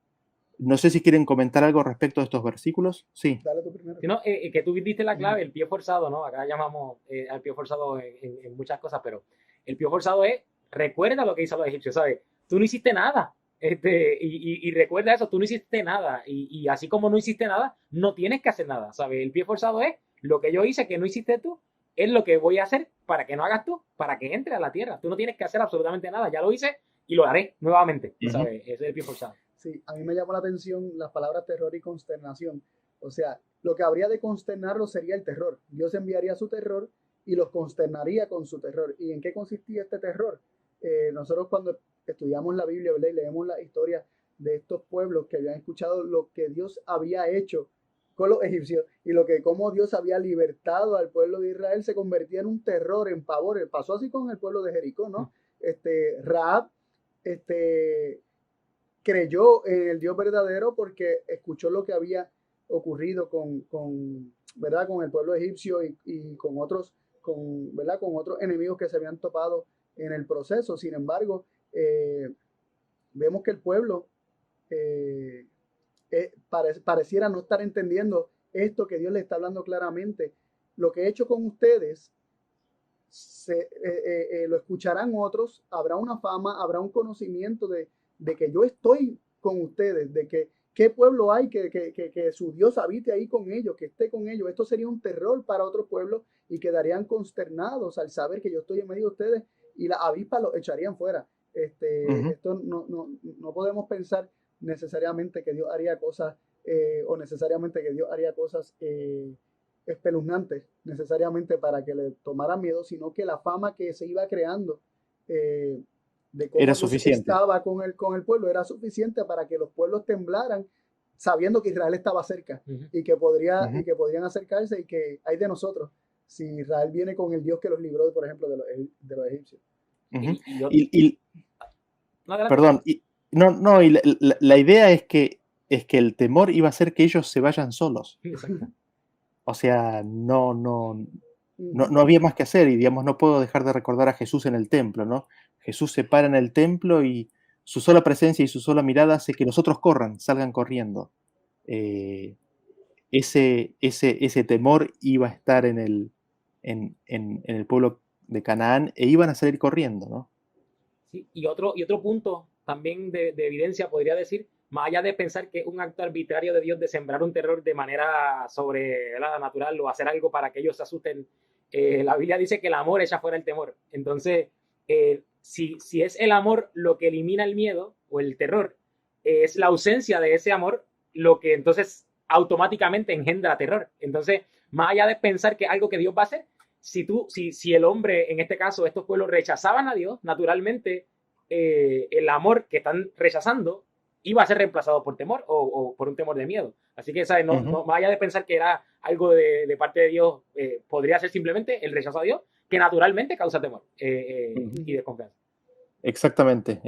No sé si quieren comentar algo respecto a estos versículos. Sí. Dale tú primero. Sino, que tú diste la clave, el pie forzado, ¿no? Acá llamamos al pie forzado en muchas cosas, pero el pie forzado es, recuerda lo que hizo los egipcios, ¿sabes? Tú no hiciste nada. Y recuerda eso, tú no hiciste nada. Y así como no hiciste nada, no tienes que hacer nada, ¿sabes? El pie forzado es lo que yo hice que no hiciste tú, es lo que voy a hacer para que no hagas tú, para que entre a la tierra. Tú no tienes que hacer absolutamente nada, ya lo hice y lo haré nuevamente, ¿sabes? Ese es el pie forzado. Sí, a mí me llamó la atención las palabras terror y consternación. O sea, lo que habría de consternarlo sería el terror. Dios enviaría su terror y los consternaría con su terror. ¿Y en qué consistía este terror? Nosotros cuando estudiamos la Biblia, ¿verdad? Y leemos la historia de estos pueblos que habían escuchado lo que Dios había hecho con los egipcios y lo que cómo Dios había libertado al pueblo de Israel, se convertía en un terror, en pavor. Pasó así con el pueblo de Jericó, ¿no? Rahab creyó en el Dios verdadero porque escuchó lo que había ocurrido ¿verdad? Con el pueblo egipcio y con otros, ¿verdad? Con otros enemigos que se habían topado en el proceso. Sin embargo, vemos que el pueblo eh, pareciera no estar entendiendo esto que Dios le está hablando claramente. Lo que he hecho con ustedes lo escucharán otros, habrá una fama, habrá un conocimiento de que yo estoy con ustedes, de que qué pueblo hay que su Dios habite ahí con ellos, que esté con ellos. Esto sería un terror para otros pueblos y quedarían consternados al saber que yo estoy en medio de ustedes y las avispas los echarían fuera. Esto no podemos pensar necesariamente que Dios haría cosas o necesariamente que Dios haría cosas espeluznantes necesariamente para que le tomaran miedo, sino que la fama que se iba creando de cómo Era Dios suficiente. estaba con el pueblo era suficiente para que los pueblos temblaran sabiendo que Israel estaba cerca y que podrían acercarse y que hay de nosotros si Israel viene con el Dios que los libró, por ejemplo, de los egipcios. Perdón, y la idea es que el temor iba a ser que ellos se vayan solos. O sea, no había más que hacer y, digamos, no puedo dejar de recordar a Jesús en el templo, ¿no? Jesús se para en el templo y su sola presencia y su sola mirada hace que los otros salgan corriendo. Ese temor iba a estar en el pueblo de Canaán e iban a salir corriendo, ¿no? Sí, y otro punto también de evidencia podría decir, más allá de pensar que es un acto arbitrario de Dios de sembrar un terror de manera sobrenatural o hacer algo para que ellos se asusten, la Biblia dice que el amor echa fuera el temor. Entonces, si es el amor lo que elimina el miedo o el terror, es la ausencia de ese amor lo que entonces automáticamente engendra terror. Entonces, más allá de pensar que es algo que Dios va a hacer, si el hombre, en este caso, estos pueblos rechazaban a Dios, naturalmente el amor que están rechazando iba a ser reemplazado por temor o por un temor de miedo. Así que, ¿sabes? No vaya de pensar que era algo de parte de Dios, podría ser simplemente el rechazo a Dios, que naturalmente causa temor y desconfianza. Exactamente.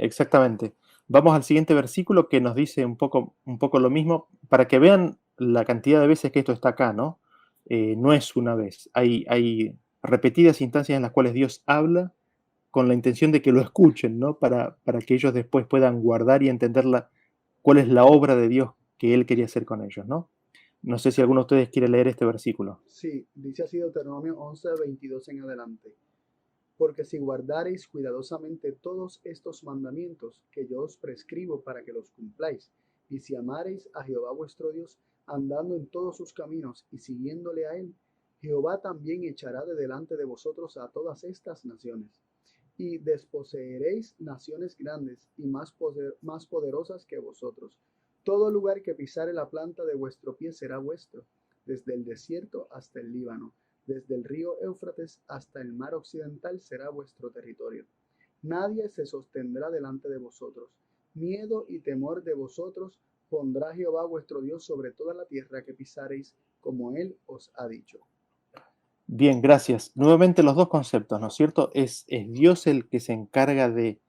Vamos al siguiente versículo que nos dice un poco lo mismo, para que vean la cantidad de veces que esto está acá, ¿no? No es una vez. Hay repetidas instancias en las cuales Dios habla con la intención de que lo escuchen, ¿no? Para que ellos después puedan guardar y entender cuál es la obra de Dios que Él quería hacer con ellos, ¿no? No sé si alguno de ustedes quiere leer este versículo. Sí, dice así Deuteronomio 11, 22 en adelante. Porque si guardareis cuidadosamente todos estos mandamientos que yo os prescribo para que los cumpláis, y si amareis a Jehová vuestro Dios, andando en todos sus caminos y siguiéndole a él, Jehová también echará de delante de vosotros a todas estas naciones, y desposeeréis naciones grandes y más poderosas que vosotros. Todo lugar que pisare la planta de vuestro pie será vuestro, desde el desierto hasta el Líbano, desde el río Éufrates hasta el mar occidental será vuestro territorio. Nadie se sostendrá delante de vosotros. Miedo y temor de vosotros pondrá Jehová vuestro Dios sobre toda la tierra que pisareis, como él os ha dicho. Bien, gracias. Nuevamente los dos conceptos, ¿no es cierto? Es Dios el que se encarga de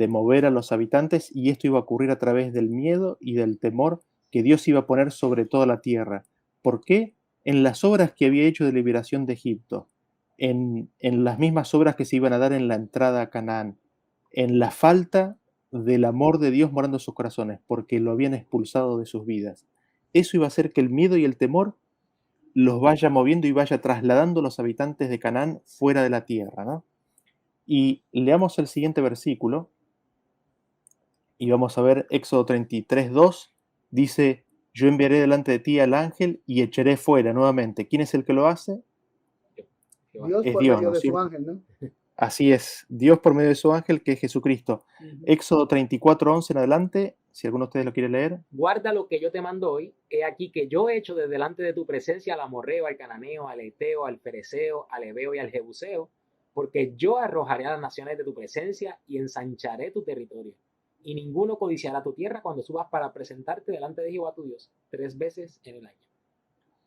mover a los habitantes y esto iba a ocurrir a través del miedo y del temor que Dios iba a poner sobre toda la tierra. ¿Por qué? En las obras que había hecho de liberación de Egipto, en las mismas obras que se iban a dar en la entrada a Canaán, en la falta del amor de Dios morando en sus corazones, porque lo habían expulsado de sus vidas. Eso iba a hacer que el miedo y el temor los vaya moviendo y vaya trasladando a los habitantes de Canaán fuera de la tierra, ¿no? Y leamos el siguiente versículo, y vamos a ver Éxodo 33, 2, dice, yo enviaré delante de ti al ángel y echaré fuera nuevamente. ¿Quién es el que lo hace? Dios es por Dios, medio ¿no es de su cierto? ángel, ¿no? Así es, Dios por medio de su ángel, que es Jesucristo. Éxodo 34, 11 en adelante, si alguno de ustedes lo quiere leer. Guarda lo que yo te mando hoy, he aquí que yo he hecho desde delante de tu presencia al amorreo, al cananeo, al eteo, al fereceo, al heveo y al jebuseo, porque yo arrojaré a las naciones de tu presencia y ensancharé tu territorio. Y ninguno codiciará tu tierra cuando subas para presentarte delante de Jehová tu Dios 3 veces en el año.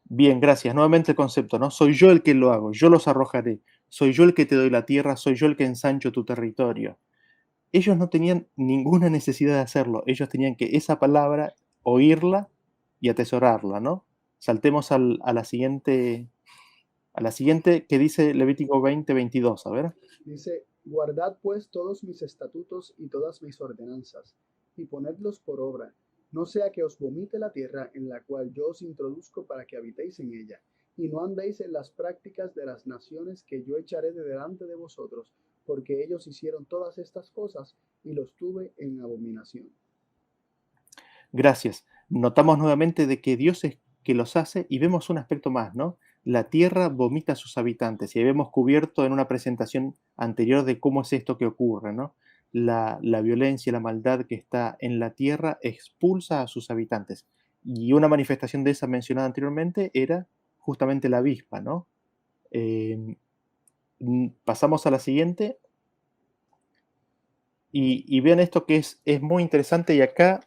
Bien, gracias. Nuevamente el concepto, ¿no? Soy yo el que lo hago, yo los arrojaré. Soy yo el que te doy la tierra, soy yo el que ensancho tu territorio. ellos no tenían ninguna necesidad de hacerlo. Ellos tenían que esa palabra oírla y atesorarla, ¿no? Saltemos a la siguiente que dice Levítico 20:22, a ver. Dice, guardad pues todos mis estatutos y todas mis ordenanzas, y ponedlos por obra, no sea que os vomite la tierra en la cual yo os introduzco para que habitéis en ella, y no andéis en las prácticas de las naciones que yo echaré de delante de vosotros, porque ellos hicieron todas estas cosas y los tuve en abominación. Gracias. Notamos nuevamente de que Dios es que los hace y vemos un aspecto más, ¿no? La tierra vomita a sus habitantes y habíamos cubierto en una presentación anterior de cómo es esto que ocurre, ¿no? La violencia, la maldad que está en la tierra expulsa a sus habitantes. Y una manifestación de esa mencionada anteriormente era justamente la avispa, ¿no? Eh, Pasamos a la siguiente y vean esto que es muy interesante y acá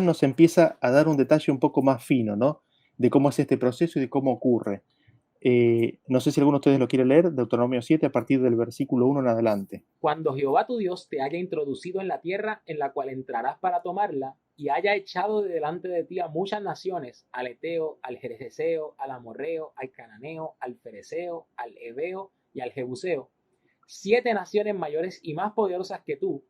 nos empieza a dar un detalle un poco más fino, ¿no? De cómo es este proceso y de cómo ocurre. No sé si alguno de ustedes lo quiere leer, Deuteronomio 7, a partir del versículo 1 en adelante. Cuando Jehová tu Dios te haya introducido en la tierra en la cual entrarás para tomarla, y haya echado de delante de ti a muchas naciones, al Eteo, al Jerjeseo, al Amorreo, al Cananeo, al Fereceo, al Heveo y al Jebuseo, 7 naciones mayores y más poderosas que tú,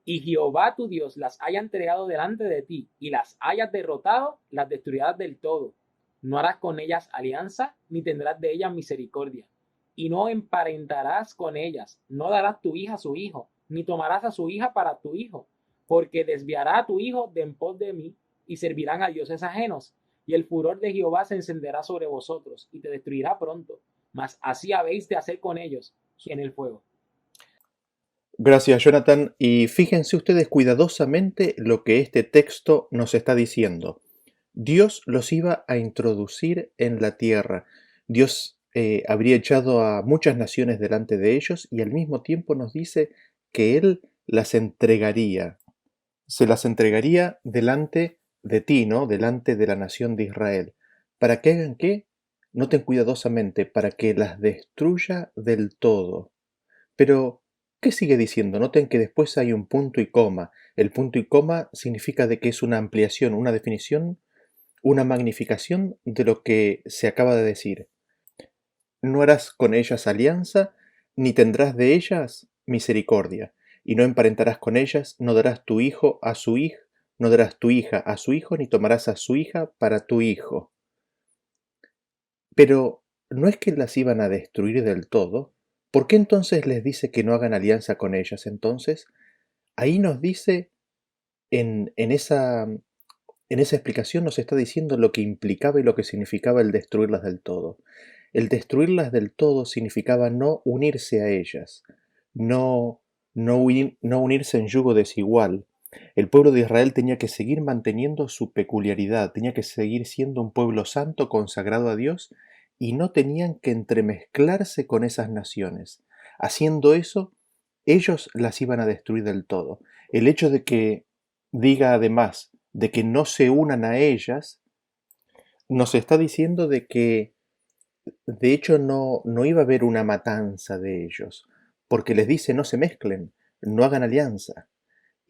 y Jehová tu Dios las haya entregado delante de ti y las hayas derrotado, las destruirás del todo. No harás con ellas alianza, ni tendrás de ellas misericordia. Y no emparentarás con ellas, no darás tu hija a su hijo, ni tomarás a su hija para tu hijo, porque desviará a tu hijo de en pos de mí, y servirán a dioses ajenos. Y el furor de Jehová se encenderá sobre vosotros, y te destruirá pronto. Mas así habéis de hacer con ellos en el fuego. Gracias, Jonathan. Y fíjense ustedes cuidadosamente lo que este texto nos está diciendo. Dios los iba a introducir en la tierra. Dios habría echado a muchas naciones delante de ellos y al mismo tiempo nos dice que Él las entregaría. Se las entregaría delante de ti, ¿no? Delante de la nación de Israel. ¿Para que hagan qué? Noten cuidadosamente, para que las destruya del todo. Pero, ¿qué sigue diciendo? Noten que después hay un punto y coma. El punto y coma significa de que es una ampliación, una definición, una magnificación de lo que se acaba de decir. No harás con ellas alianza, ni tendrás de ellas misericordia, y no emparentarás con ellas, no darás tu hijo a su hija, no darás tu hija a su hijo, ni tomarás a su hija para tu hijo. Pero, ¿no es que las iban a destruir del todo? ¿Por qué entonces les dice que no hagan alianza con ellas entonces? Ahí nos dice, en esa explicación nos está diciendo lo que implicaba y lo que significaba el destruirlas del todo. El destruirlas del todo significaba no unirse a ellas, no unirse en yugo desigual. El pueblo de Israel tenía que seguir manteniendo su peculiaridad, tenía que seguir siendo un pueblo santo, consagrado a Dios, y no tenían que entremezclarse con esas naciones. Haciendo eso, ellos las iban a destruir del todo. El hecho de que diga además de que no se unan a ellas, nos está diciendo de que de hecho no iba a haber una matanza de ellos, porque les dice no se mezclen, no hagan alianza.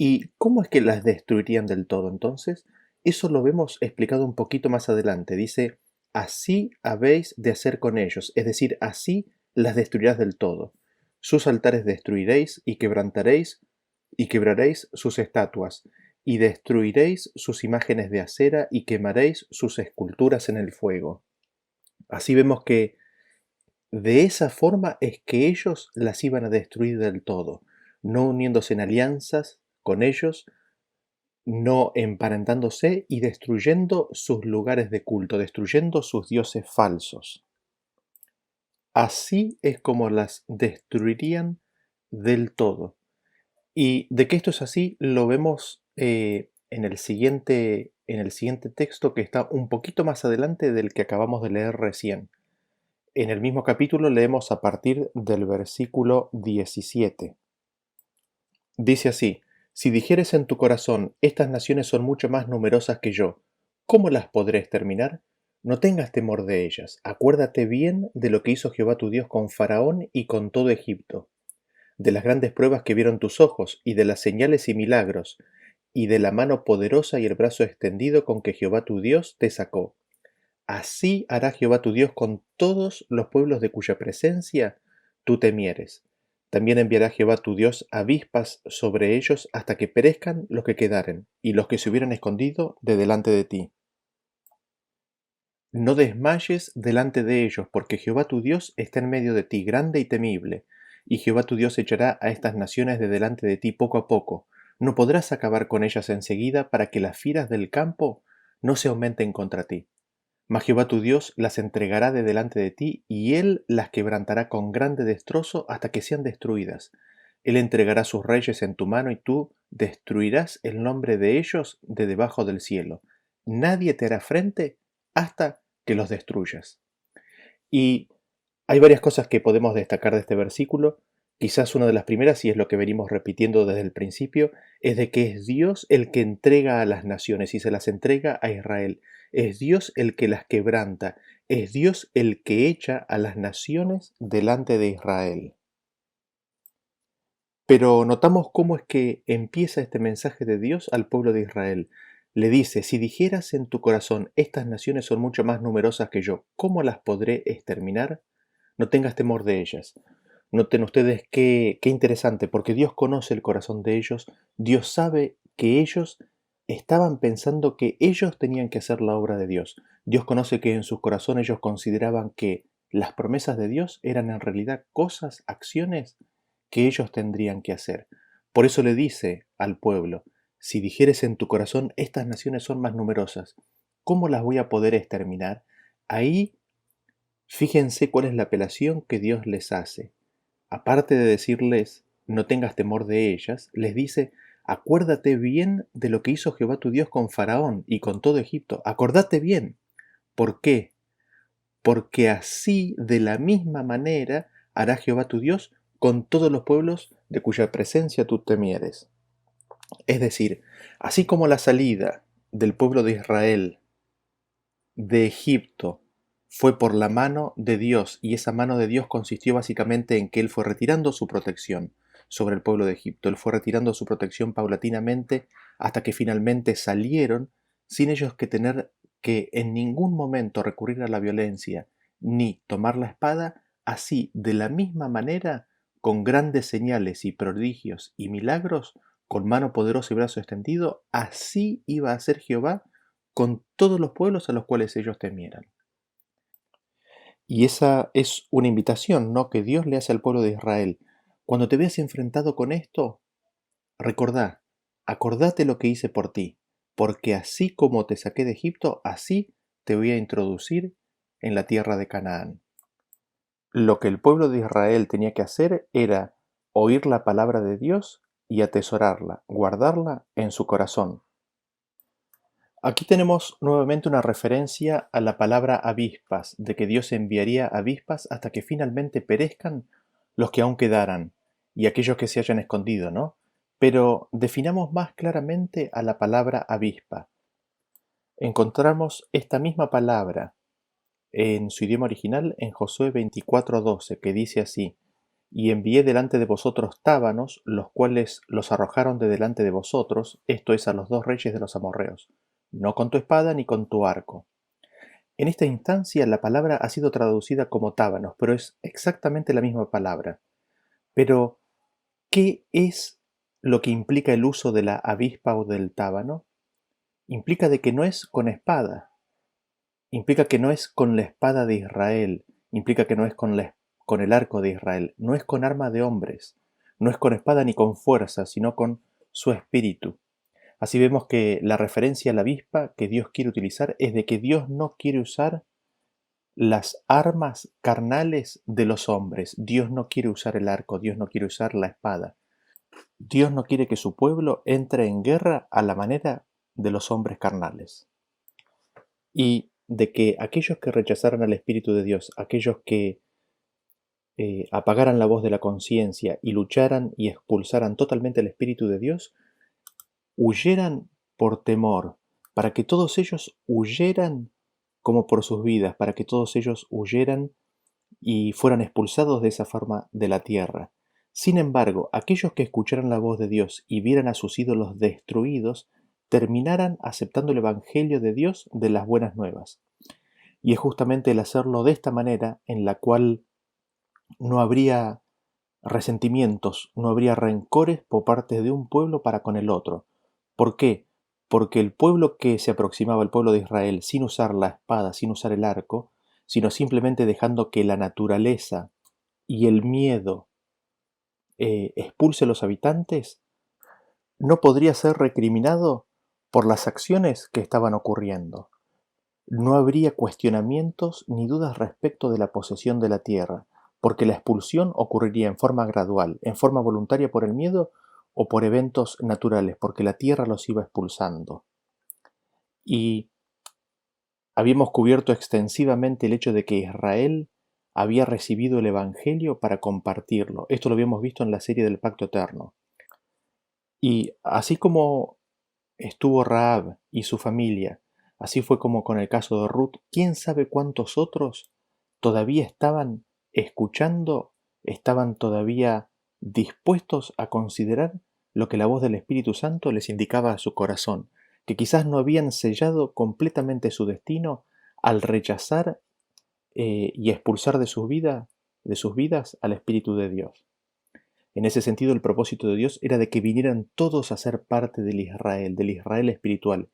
¿Y cómo es que las destruirían del todo entonces? Eso lo vemos explicado un poquito más adelante. Dice, así habéis de hacer con ellos, es decir, así las destruirás del todo. Sus altares destruiréis y quebraréis sus estatuas, y destruiréis sus imágenes de acera y quemaréis sus esculturas en el fuego. Así vemos que de esa forma es que ellos las iban a destruir del todo, no uniéndose en alianzas con ellos, no emparentándose y destruyendo sus lugares de culto, destruyendo sus dioses falsos. Así es como las destruirían del todo. Y de que esto es así lo vemos en el siguiente texto que está un poquito más adelante del que acabamos de leer recién. En el mismo capítulo leemos a partir del versículo 17. Dice así, si dijeres en tu corazón, estas naciones son mucho más numerosas que yo, ¿cómo las podré exterminar? No tengas temor de ellas, acuérdate bien de lo que hizo Jehová tu Dios con Faraón y con todo Egipto. de las grandes pruebas que vieron tus ojos, y de las señales y milagros, y de la mano poderosa y el brazo extendido con que Jehová tu Dios te sacó. Así hará Jehová tu Dios con todos los pueblos de cuya presencia tú temieres. También enviará Jehová tu Dios avispas sobre ellos hasta que perezcan los que quedaren, y los que se hubieran escondido de delante de ti. No desmayes delante de ellos, porque Jehová tu Dios está en medio de ti, grande y temible, y Jehová tu Dios echará a estas naciones de delante de ti poco a poco. No podrás acabar con ellas enseguida, para que las fieras del campo no se aumenten contra ti. Mas Jehová tu Dios las entregará de delante de ti, y él las quebrantará con grande destrozo hasta que sean destruidas. Él entregará sus reyes en tu mano, y tú destruirás el nombre de ellos de debajo del cielo. Nadie te hará frente hasta que los destruyas. Y hay varias cosas que podemos destacar de este versículo. Quizás una de las primeras, y es lo que venimos repitiendo desde el principio, es de que es Dios el que entrega a las naciones y se las entrega a Israel. Es Dios el que las quebranta. Es Dios el que echa a las naciones delante de Israel. Pero notamos cómo es que empieza este mensaje de Dios al pueblo de Israel. Le dice, si dijeras en tu corazón, estas naciones son mucho más numerosas que yo, ¿cómo las podré exterminar? No tengas temor de ellas. Noten ustedes qué interesante, porque Dios conoce el corazón de ellos, Dios sabe que ellos estaban pensando que ellos tenían que hacer la obra de Dios. Dios conoce que en sus corazones ellos consideraban que las promesas de Dios eran en realidad cosas, acciones que ellos tendrían que hacer. Por eso le dice al pueblo, si dijeres en tu corazón, estas naciones son más numerosas, ¿cómo las voy a poder exterminar? Ahí fíjense cuál es la apelación que Dios les hace. Aparte de decirles, no tengas temor de ellas, les dice, acuérdate bien de lo que hizo Jehová tu Dios con Faraón y con todo Egipto. Acordate bien. ¿Por qué? Porque así, de la misma manera, hará Jehová tu Dios con todos los pueblos de cuya presencia tú temieres. Es decir, así como la salida del pueblo de Israel de Egipto fue por la mano de Dios, y esa mano de Dios consistió básicamente en que Él fue retirando su protección sobre el pueblo de Egipto. Él fue retirando su protección paulatinamente hasta que finalmente salieron sin ellos que tener que en ningún momento recurrir a la violencia ni tomar la espada. Así, de la misma manera, con grandes señales y prodigios y milagros, con mano poderosa y brazo extendido, así iba a ser Jehová con todos los pueblos a los cuales ellos temieran. Y esa es una invitación, ¿no?, que Dios le hace al pueblo de Israel. Cuando te veas enfrentado con esto, acordate lo que hice por ti, porque así como te saqué de Egipto, así te voy a introducir en la tierra de Canaán. Lo que el pueblo de Israel tenía que hacer era oír la palabra de Dios y atesorarla, guardarla en su corazón. Aquí tenemos nuevamente una referencia a la palabra avispas, de que Dios enviaría avispas hasta que finalmente perezcan los que aún quedaran y aquellos que se hayan escondido, ¿no? Pero definamos más claramente a la palabra avispa. Encontramos esta misma palabra en su idioma original en Josué 24:12, que dice así: y envié delante de vosotros tábanos, los cuales los arrojaron de delante de vosotros, esto es, a los dos reyes de los amorreos, no con tu espada ni con tu arco. En esta instancia la palabra ha sido traducida como tábanos, pero es exactamente la misma palabra. Pero, ¿qué es lo que implica el uso de la avispa o del tábano? Implica de que no es con espada, implica que no es con la espada de Israel, implica que no es con el arco de Israel, no es con arma de hombres, no es con espada ni con fuerza, sino con su espíritu. Así vemos que la referencia a la avispa que Dios quiere utilizar es de que Dios no quiere usar las armas carnales de los hombres. Dios no quiere usar el arco, Dios no quiere usar la espada. Dios no quiere que su pueblo entre en guerra a la manera de los hombres carnales. Y de que aquellos que rechazaran al Espíritu de Dios, aquellos que apagaran la voz de la conciencia y lucharan y expulsaran totalmente el Espíritu de Dios, huyeran por temor, para que todos ellos huyeran como por sus vidas, para que todos ellos huyeran y fueran expulsados de esa forma de la tierra. Sin embargo, aquellos que escucharan la voz de Dios y vieran a sus ídolos destruidos, terminaran aceptando el Evangelio de Dios de las buenas nuevas. Y es justamente el hacerlo de esta manera en la cual no habría resentimientos, no habría rencores por parte de un pueblo para con el otro. ¿Por qué? Porque el pueblo que se aproximaba al pueblo de Israel sin usar la espada, sin usar el arco, sino simplemente dejando que la naturaleza y el miedo expulse a los habitantes, no podría ser recriminado por las acciones que estaban ocurriendo. No habría cuestionamientos ni dudas respecto de la posesión de la tierra, porque la expulsión ocurriría en forma gradual, en forma voluntaria por el miedo o por eventos naturales, porque la tierra los iba expulsando. Y habíamos cubierto extensivamente el hecho de que Israel había recibido el Evangelio para compartirlo. Esto lo habíamos visto en la serie del Pacto Eterno. Y así como estuvo Rahab y su familia, así fue como con el caso de Ruth, quién sabe cuántos otros todavía estaban escuchando, estaban todavía dispuestos a considerar lo que la voz del Espíritu Santo les indicaba a su corazón, que quizás no habían sellado completamente su destino al rechazar y expulsar de sus vidas al Espíritu de Dios. En ese sentido, el propósito de Dios era de que vinieran todos a ser parte del Israel espiritual,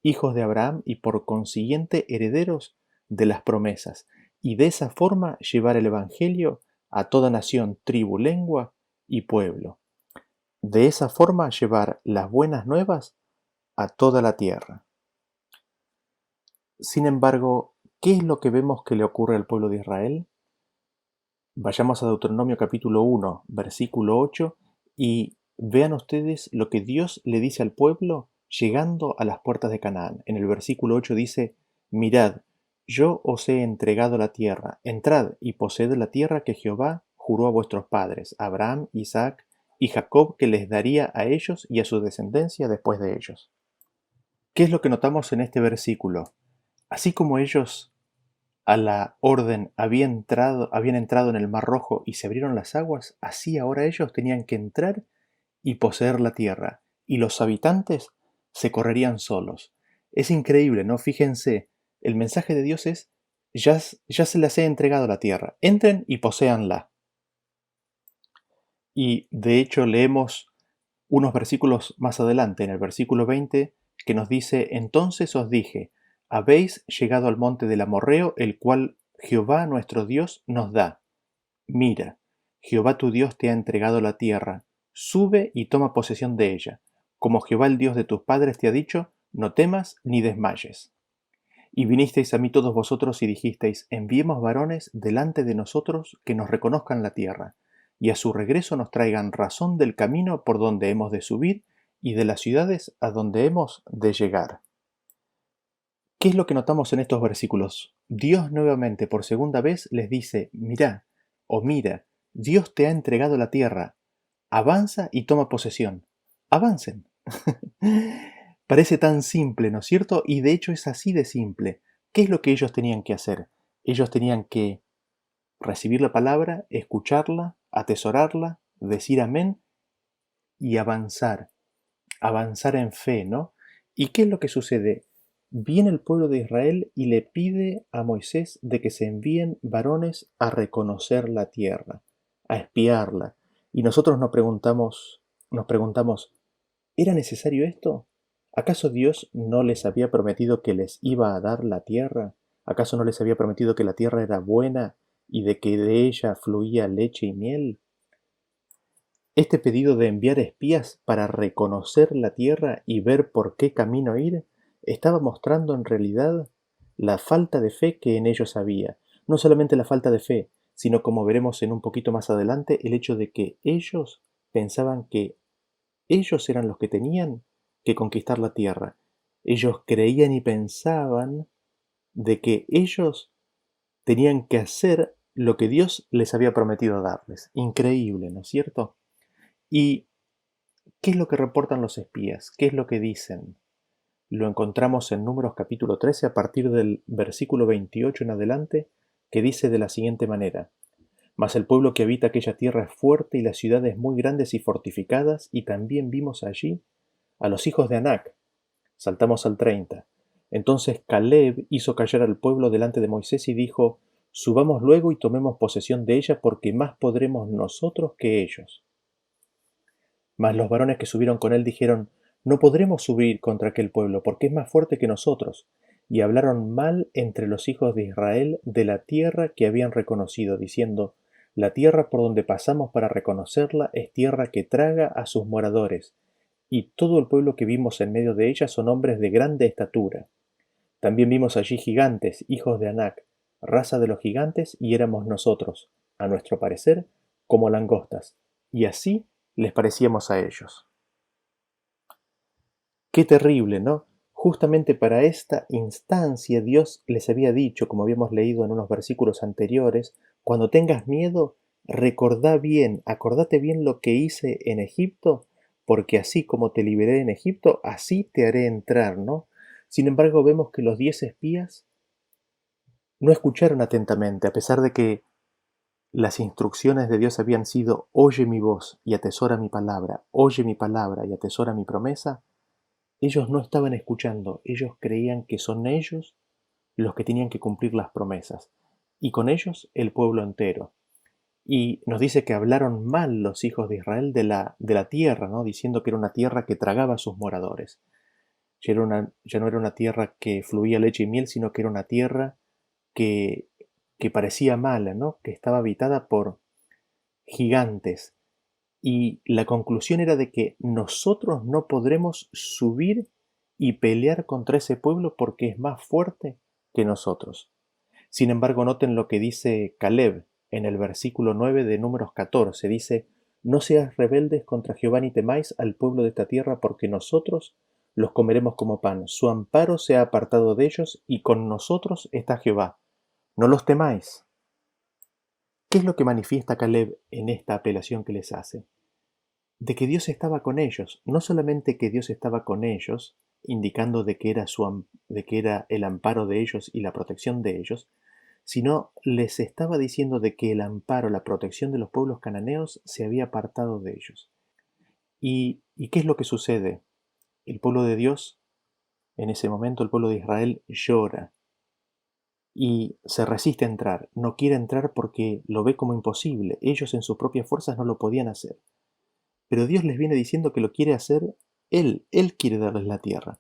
hijos de Abraham y por consiguiente herederos de las promesas, y de esa forma llevar el Evangelio a toda nación, tribu, lengua y pueblo. De esa forma llevar las buenas nuevas a toda la tierra. Sin embargo, ¿qué es lo que vemos que le ocurre al pueblo de Israel? Vayamos a Deuteronomio capítulo 1, versículo 8, y vean ustedes lo que Dios le dice al pueblo llegando a las puertas de Canaán. En el versículo 8 dice, mirad, yo os he entregado la tierra, entrad y poseed la tierra que Jehová juró a vuestros padres, Abraham, Isaac y Jacob, que les daría a ellos y a su descendencia después de ellos. ¿Qué es lo que notamos en este versículo? Así como ellos a la orden habían entrado en el Mar Rojo y se abrieron las aguas, así ahora ellos tenían que entrar y poseer la tierra, y los habitantes se correrían solos. Es increíble, ¿no? Fíjense, el mensaje de Dios es, ya se les he entregado la tierra, entren y poséanla. Y de hecho leemos unos versículos más adelante, en el versículo 20, que nos dice, entonces os dije, habéis llegado al monte del Amorreo, el cual Jehová nuestro Dios nos da. Mira, Jehová tu Dios te ha entregado la tierra, sube y toma posesión de ella. Como Jehová el Dios de tus padres te ha dicho, no temas ni desmayes. Y vinisteis a mí todos vosotros y dijisteis, enviemos varones delante de nosotros que nos reconozcan la tierra, y a su regreso nos traigan razón del camino por donde hemos de subir y de las ciudades a donde hemos de llegar. ¿Qué es lo que notamos en estos versículos? Dios nuevamente por segunda vez les dice, mira, Dios te ha entregado la tierra, avanza y toma posesión. Avancen. Parece tan simple, ¿no es cierto? Y de hecho es así de simple. ¿Qué es lo que ellos tenían que hacer? Ellos tenían que recibir la palabra, escucharla, atesorarla, decir amén y avanzar. Avanzar en fe, ¿no? ¿Y qué es lo que sucede? Viene el pueblo de Israel y le pide a Moisés de que se envíen varones a reconocer la tierra, a espiarla. Y nosotros nos preguntamos, ¿era necesario esto? ¿Acaso Dios no les había prometido que les iba a dar la tierra? ¿Acaso no les había prometido que la tierra era buena y de que de ella fluía leche y miel? Este pedido de enviar espías para reconocer la tierra y ver por qué camino ir estaba mostrando en realidad la falta de fe que en ellos había. No solamente la falta de fe, sino como veremos en un poquito más adelante, el hecho de que ellos pensaban que ellos eran los que tenían que conquistar la tierra. Ellos creían y pensaban de que ellos tenían que hacer lo que Dios les había prometido darles. Increíble, ¿no es cierto? ¿Y qué es lo que reportan los espías? ¿Qué es lo que dicen? Lo encontramos en Números capítulo 13 a partir del versículo 28 en adelante, que dice de la siguiente manera: Mas el pueblo que habita aquella tierra es fuerte y las ciudades muy grandes y fortificadas, y también vimos allí a los hijos de Anac. Saltamos al 30. Entonces Caleb hizo callar al pueblo delante de Moisés y dijo: Subamos luego y tomemos posesión de ella, porque más podremos nosotros que ellos. Mas los varones que subieron con él dijeron: No podremos subir contra aquel pueblo, porque es más fuerte que nosotros. Y hablaron mal entre los hijos de Israel de la tierra que habían reconocido, diciendo: La tierra por donde pasamos para reconocerla es tierra que traga a sus moradores, y todo el pueblo que vimos en medio de ella son hombres de grande estatura. También vimos allí gigantes, hijos de Anac, raza de los gigantes, y éramos nosotros, a nuestro parecer, como langostas, y así les parecíamos a ellos. Qué terrible, ¿no? Justamente para esta instancia Dios les había dicho, como habíamos leído en unos versículos anteriores: cuando tengas miedo, recordá bien, acordate bien lo que hice en Egipto, porque así como te liberé en Egipto, así te haré entrar, ¿no? Sin embargo, vemos que los 10 espías no escucharon atentamente, a pesar de que las instrucciones de Dios habían sido: oye mi voz y atesora mi palabra, oye mi palabra y atesora mi promesa. Ellos no estaban escuchando, ellos creían que son ellos los que tenían que cumplir las promesas, y con ellos el pueblo entero. Y nos dice que hablaron mal los hijos de Israel de la tierra, ¿no? Diciendo que era una tierra que tragaba a sus moradores. Ya no era una tierra que fluía leche y miel, sino que era una tierra que, que parecía mala, ¿no? Que estaba habitada por gigantes. Y la conclusión era de que nosotros no podremos subir y pelear contra ese pueblo porque es más fuerte que nosotros. Sin embargo, noten lo que dice Caleb en el versículo 9 de Números 14. Dice: No seas rebeldes contra Jehová ni temáis al pueblo de esta tierra, porque nosotros los comeremos como pan. Su amparo se ha apartado de ellos, y con nosotros está Jehová. No los temáis. ¿Qué es lo que manifiesta Caleb en esta apelación que les hace? De que Dios estaba con ellos, no solamente que Dios estaba con ellos, indicando de que era el amparo de ellos y la protección de ellos, sino les estaba diciendo de que el amparo, la protección de los pueblos cananeos se había apartado de ellos. ¿Y qué es lo que sucede? El pueblo de Dios, en ese momento el pueblo de Israel llora y se resiste a entrar, no quiere entrar porque lo ve como imposible, ellos en sus propias fuerzas no lo podían hacer. Pero Dios les viene diciendo que lo quiere hacer Él quiere darles la tierra.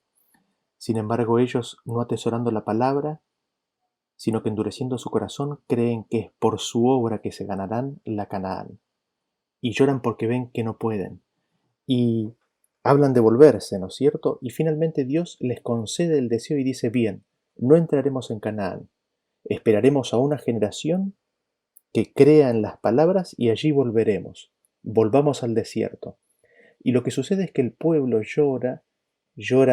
Sin embargo, ellos, no atesorando la palabra, sino que endureciendo su corazón, creen que es por su obra que se ganarán la Canaán. Y lloran porque ven que no pueden. Y hablan de volverse, ¿no es cierto? Y finalmente Dios les concede el deseo y dice: bien, no entraremos en Canaán. Esperaremos a una generación que crea en las palabras y allí volveremos. Volvamos al desierto. Y lo que sucede es que el pueblo llora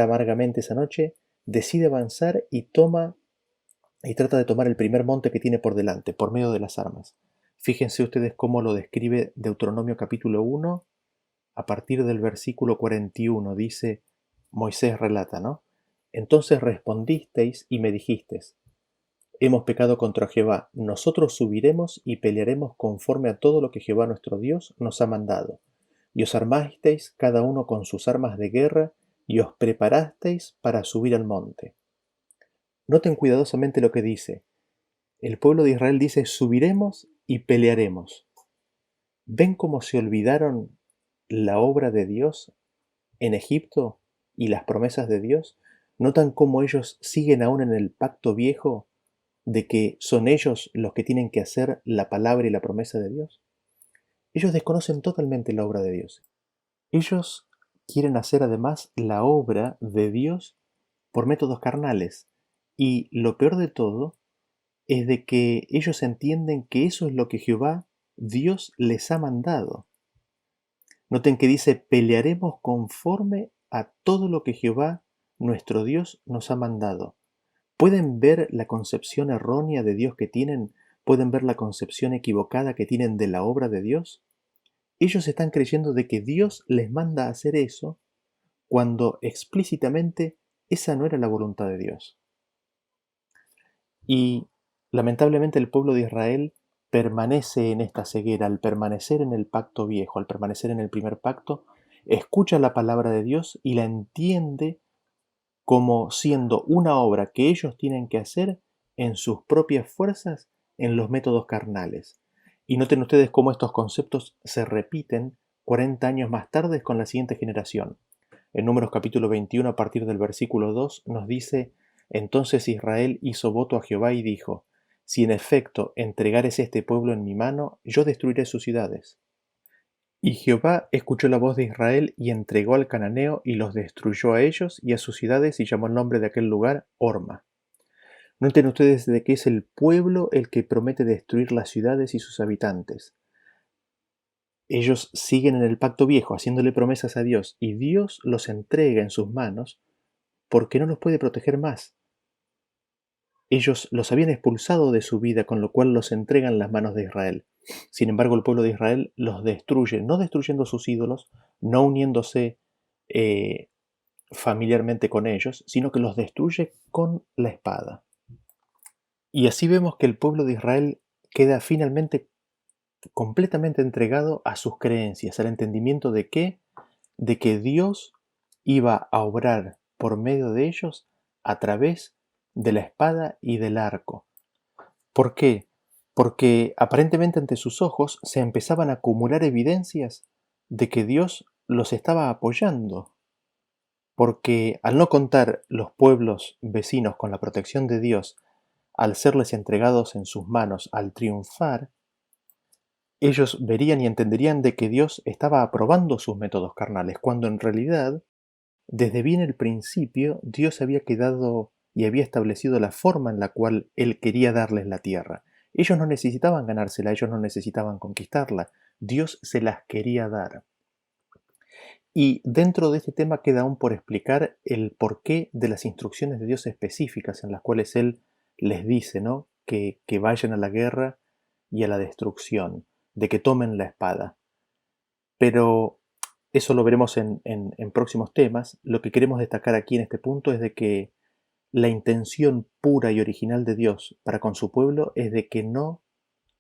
amargamente esa noche, decide avanzar y trata de tomar el primer monte que tiene por delante, por medio de las armas. Fíjense ustedes cómo lo describe Deuteronomio capítulo 1, a partir del versículo 41, dice, Moisés relata, ¿no? Entonces respondisteis y me dijisteis: hemos pecado contra Jehová, nosotros subiremos y pelearemos conforme a todo lo que Jehová nuestro Dios nos ha mandado. Y os armasteis cada uno con sus armas de guerra, y os preparasteis para subir al monte. Noten cuidadosamente lo que dice. El pueblo de Israel dice: subiremos y pelearemos. ¿Ven cómo se olvidaron la obra de Dios en Egipto y las promesas de Dios? ¿Notan cómo ellos siguen aún en el pacto viejo de que son ellos los que tienen que hacer la palabra y la promesa de Dios? Ellos desconocen totalmente la obra de Dios. Ellos quieren hacer además la obra de Dios por métodos carnales. Y lo peor de todo es de que ellos entienden que eso es lo que Jehová, Dios, les ha mandado. Noten que dice: pelearemos conforme a todo lo que Jehová, nuestro Dios, nos ha mandado. ¿Pueden ver la concepción errónea de Dios que tienen? ¿Pueden ver la concepción equivocada que tienen de la obra de Dios? Ellos están creyendo de que Dios les manda a hacer eso cuando explícitamente esa no era la voluntad de Dios. Y lamentablemente el pueblo de Israel permanece en esta ceguera, al permanecer en el pacto viejo, al permanecer en el primer pacto, escucha la palabra de Dios y la entiende como siendo una obra que ellos tienen que hacer en sus propias fuerzas, en los métodos carnales. Y noten ustedes cómo estos conceptos se repiten 40 años más tarde con la siguiente generación. En Números capítulo 21, a partir del versículo 2, nos dice: Entonces Israel hizo voto a Jehová y dijo: Si en efecto entregares este pueblo en mi mano, yo destruiré sus ciudades. Y Jehová escuchó la voz de Israel y entregó al cananeo y los destruyó a ellos y a sus ciudades y llamó el nombre de aquel lugar Horma. Noten ustedes de que es el pueblo el que promete destruir las ciudades y sus habitantes. Ellos siguen en el pacto viejo, haciéndole promesas a Dios, y Dios los entrega en sus manos porque no los puede proteger más. Ellos los habían expulsado de su vida, con lo cual los entregan en las manos de Israel. Sin embargo, el pueblo de Israel los destruye, no destruyendo sus ídolos, no uniéndose familiarmente con ellos, sino que los destruye con la espada. Y así vemos que el pueblo de Israel queda finalmente completamente entregado a sus creencias, al entendimiento de que Dios iba a obrar por medio de ellos a través de la espada y del arco. ¿Por qué? Porque aparentemente ante sus ojos se empezaban a acumular evidencias de que Dios los estaba apoyando, porque al no contar los pueblos vecinos con la protección de Dios, al serles entregados en sus manos, al triunfar, ellos verían y entenderían de que Dios estaba aprobando sus métodos carnales, cuando en realidad, desde bien el principio, Dios había quedado y había establecido la forma en la cual Él quería darles la tierra. Ellos no necesitaban ganársela, ellos no necesitaban conquistarla, Dios se las quería dar. Y dentro de este tema queda aún por explicar el porqué de las instrucciones de Dios específicas en las cuales Él les dice, ¿no?, que vayan a la guerra y a la destrucción, de que tomen la espada. Pero eso lo veremos en próximos temas. Lo que queremos destacar aquí en este punto es de que la intención pura y original de Dios para con su pueblo es de que no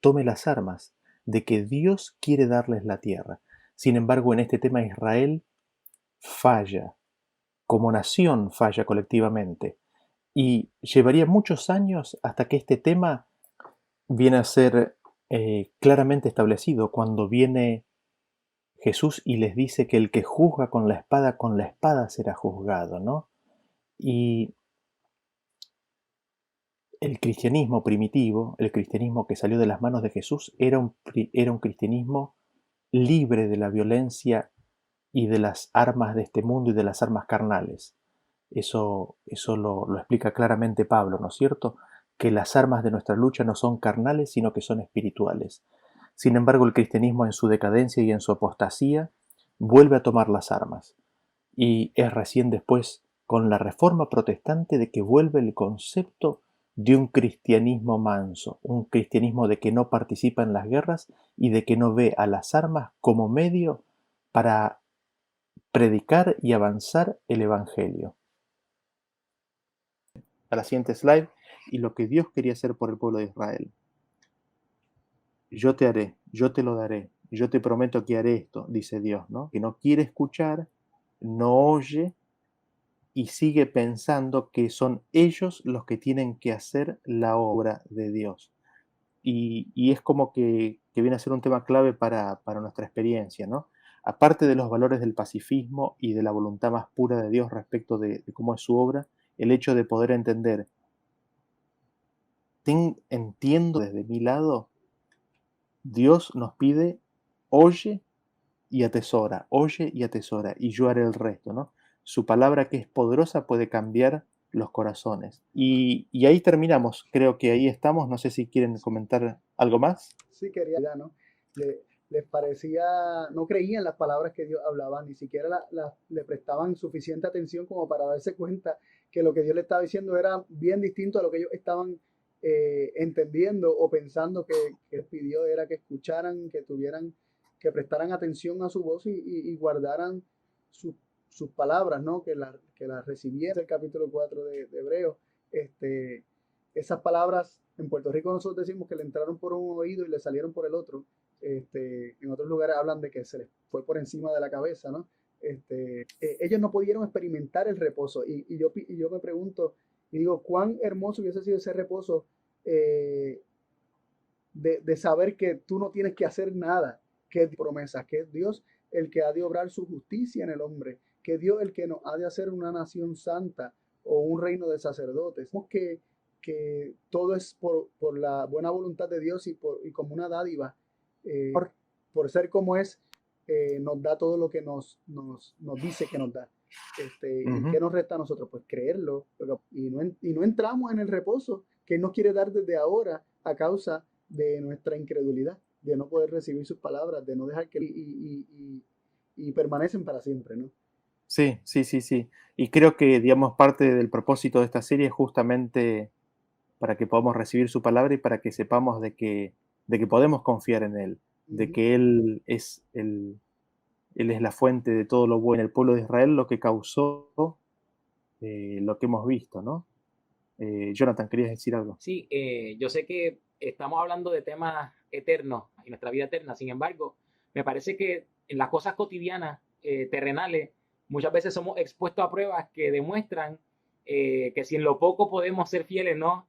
tome las armas, de que Dios quiere darles la tierra. Sin embargo, en este tema Israel falla, como nación falla colectivamente, y llevaría muchos años hasta que este tema viene a ser claramente establecido, cuando viene Jesús y les dice que el que juzga con la espada será juzgado, ¿no? Y el cristianismo primitivo, el cristianismo que salió de las manos de Jesús, era un cristianismo libre de la violencia y de las armas de este mundo y de las armas carnales. Eso lo explica claramente Pablo, ¿no es cierto? Que las armas de nuestra lucha no son carnales, sino que son espirituales. Sin embargo, el cristianismo en su decadencia y en su apostasía vuelve a tomar las armas. Y es recién después, con la reforma protestante, de que vuelve el concepto de un cristianismo manso, un cristianismo de que no participa en las guerras y de que no ve a las armas como medio para predicar y avanzar el Evangelio. A la siguiente slide, y lo que Dios quería hacer por el pueblo de Israel. Yo te haré, yo te lo daré, yo te prometo que haré esto, dice Dios, ¿no? Que no quiere escuchar, no oye y sigue pensando que son ellos los que tienen que hacer la obra de Dios. Y es como que viene a ser un tema clave para nuestra experiencia, ¿no? Aparte de los valores del pacifismo y de la voluntad más pura de Dios respecto de cómo es su obra, el hecho de poder entender, entiendo desde mi lado, Dios nos pide, oye y atesora, y yo haré el resto, ¿no? Su palabra, que es poderosa, puede cambiar los corazones. Y ahí terminamos, creo que ahí estamos. No sé si quieren comentar algo más. Sí, quería, ¿no? Les parecía, no creían las palabras que Dios hablaba, ni siquiera le prestaban suficiente atención como para darse cuenta que lo que Dios le estaba diciendo era bien distinto a lo que ellos estaban entendiendo o pensando que pidió. Era que escucharan, que prestaran atención a su voz y guardaran sus palabras, ¿no? Que las recibieran. El capítulo 4 de Hebreos, esas palabras, en Puerto Rico nosotros decimos que le entraron por un oído y le salieron por el otro. En otros lugares hablan de que se les fue por encima de la cabeza, ¿no? Ellos no pudieron experimentar el reposo. Y yo me pregunto, y digo, cuán hermoso hubiese sido ese reposo eh, de saber que tú no tienes que hacer nada, que es promesa, que es Dios el que ha de obrar su justicia en el hombre, que Dios el que nos ha de hacer una nación santa o un reino de sacerdotes. Que todo es por la buena voluntad de Dios y como una dádiva, por ser como es, nos da todo lo que nos dice que nos da. ¿Y qué nos resta a nosotros? Pues creerlo. Y no entramos en el reposo que Él nos quiere dar desde ahora a causa de nuestra incredulidad, de no poder recibir sus palabras, de no dejar que y permanecen para siempre, ¿no? Sí, sí, sí, sí. Y creo que, digamos, parte del propósito de esta serie es justamente para que podamos recibir su palabra y para que sepamos de que podemos confiar en Él, de que Él es la fuente de todo lo bueno en el pueblo de Israel, lo que causó lo que hemos visto, ¿no? Jonathan, ¿querías decir algo? Sí, yo sé que estamos hablando de temas eternos y nuestra vida eterna, sin embargo, me parece que en las cosas cotidianas, terrenales, muchas veces somos expuestos a pruebas que demuestran que si en lo poco podemos ser fieles, ¿no?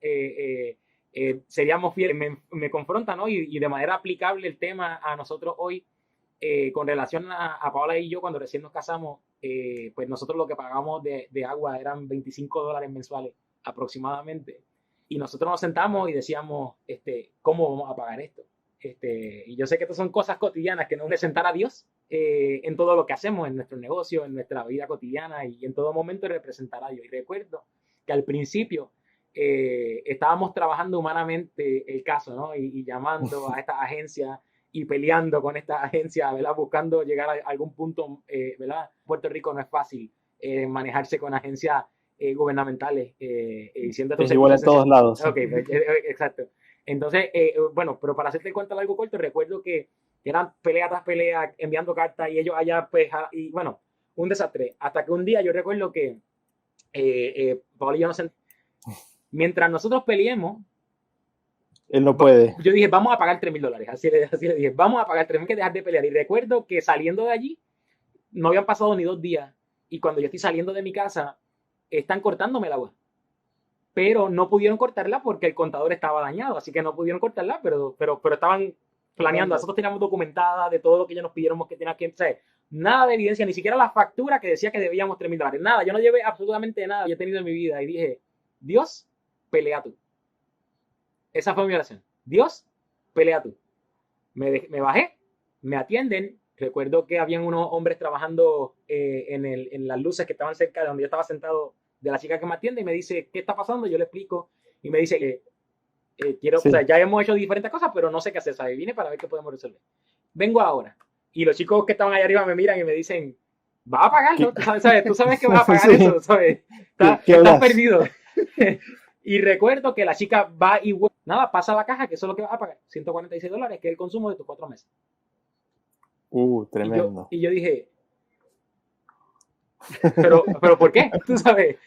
Seríamos fieles. Me confronta, ¿no? Y de manera aplicable el tema a nosotros hoy, con relación a Paola y yo, cuando recién nos casamos, pues nosotros lo que pagamos de agua eran $25 mensuales aproximadamente. Y nosotros nos sentamos y decíamos, ¿cómo vamos a pagar esto? Y yo sé que estas son cosas cotidianas que nos presentar a Dios en todo lo que hacemos, en nuestro negocio, en nuestra vida cotidiana y en todo momento representar a Dios. Y recuerdo que al principio estábamos trabajando humanamente el caso, ¿no? Y llamando a estas agencias y peleando con estas agencias, ¿verdad? Buscando llegar a algún punto, ¿verdad? Puerto Rico no es fácil manejarse con agencias gubernamentales y siendo tu Es igual en todos lados. Ok, exacto. Entonces, bueno, pero para hacerte el cuento largo corto, recuerdo que eran pelea tras pelea, enviando cartas y ellos allá, pues, y bueno, un desastre. Hasta que un día yo recuerdo que Pablo y yo mientras nosotros peleemos, Él no puede. yo dije, vamos a pagar $3,000. Así le dije, vamos a pagar 3,000, que dejar de pelear. Y recuerdo que saliendo de allí, no habían pasado ni 2 días. Y cuando yo estoy saliendo de mi casa, están cortándome el agua. Pero no pudieron cortarla porque el contador estaba dañado. Así que no pudieron cortarla, pero estaban planeando. Nosotros teníamos documentada de todo lo que ellos nos pidieron que tenían que. O sea, nada de evidencia, ni siquiera la factura que decía que debíamos $3,000. Nada, yo no llevé absolutamente nada que he tenido en mi vida. Y dije, Dios, pelea tú. Esa fue mi oración. Dios, pelea tú. Me bajé, me atienden. Recuerdo que habían unos hombres trabajando en las luces que estaban cerca de donde yo estaba sentado, de la chica que me atiende, y me dice, ¿qué está pasando? Yo le explico y me dice que quiero, sí. O sea, ya hemos hecho diferentes cosas, pero no sé qué hacer, ¿sabes? Vine para ver qué podemos resolver. Vengo ahora. Y los chicos que estaban allá arriba me miran y me dicen, ¿vas a pagarlo? ¿Sabes? Tú sabes que vas a pagar sí. Eso, ¿sabes? Estás perdido. Y recuerdo que la chica va y nada, pasa la caja, que eso es lo que vas a pagar, $146, que es el consumo de tus 4 meses. Tremendo. Y yo dije, pero ¿por qué? Tú sabes.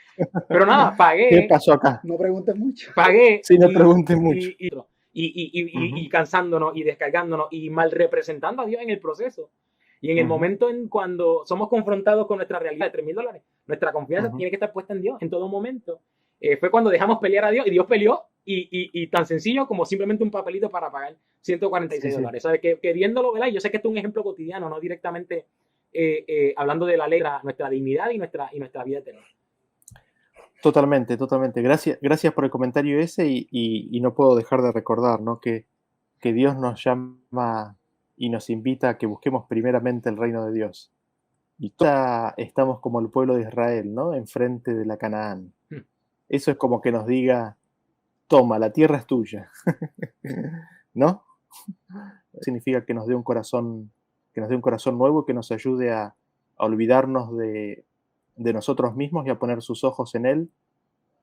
Pero nada, pagué. ¿Qué pasó acá? No preguntes mucho. Pagué. Sí, no preguntes mucho. Y cansándonos y descargándonos y mal representando a Dios en el proceso. Y en el momento en cuando somos confrontados con nuestra realidad de $3,000, nuestra confianza tiene que estar puesta en Dios en todo momento. Fue cuando dejamos pelear a Dios y Dios peleó y tan sencillo como simplemente un papelito para pagar $146. Sí. ¿Sabes? Queriéndolo, ¿verdad? Yo sé que esto es un ejemplo cotidiano, no directamente hablando de la ley, nuestra dignidad y nuestra vida eterna. Totalmente, totalmente. Gracias por el comentario ese y no puedo dejar de recordar, ¿no? que Dios nos llama y nos invita a que busquemos primeramente el reino de Dios. Y estamos como el pueblo de Israel, ¿no? Enfrente de la Canaán. Eso es como que nos diga, toma, la tierra es tuya. ¿No? Significa que nos dé un corazón nuevo y que nos ayude a olvidarnos de nosotros mismos y a poner sus ojos en Él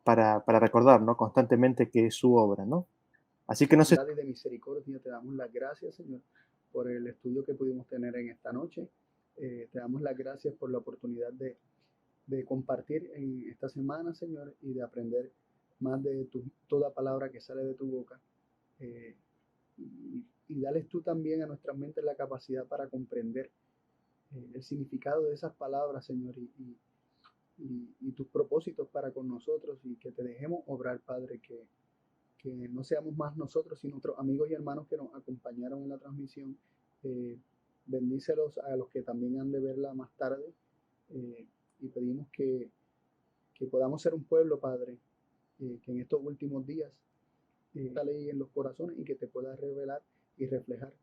para recordar, ¿no? Constantemente que es su obra, ¿no? Así que no sé. De misericordia, te damos las gracias, Señor, por el estudio que pudimos tener en esta noche. Te damos las gracias por la oportunidad de compartir en esta semana, Señor, y de aprender más de toda palabra que sale de tu boca. Y dales tú también a nuestras mentes la capacidad para comprender el significado de esas palabras, Señor, y tus propósitos para con nosotros, y que te dejemos obrar, Padre, que no seamos más nosotros, sino otros amigos y hermanos que nos acompañaron en la transmisión. Bendícelos a los que también han de verla más tarde, y pedimos que podamos ser un pueblo, Padre, que en estos últimos días esta ley en los corazones y que te pueda revelar y reflejar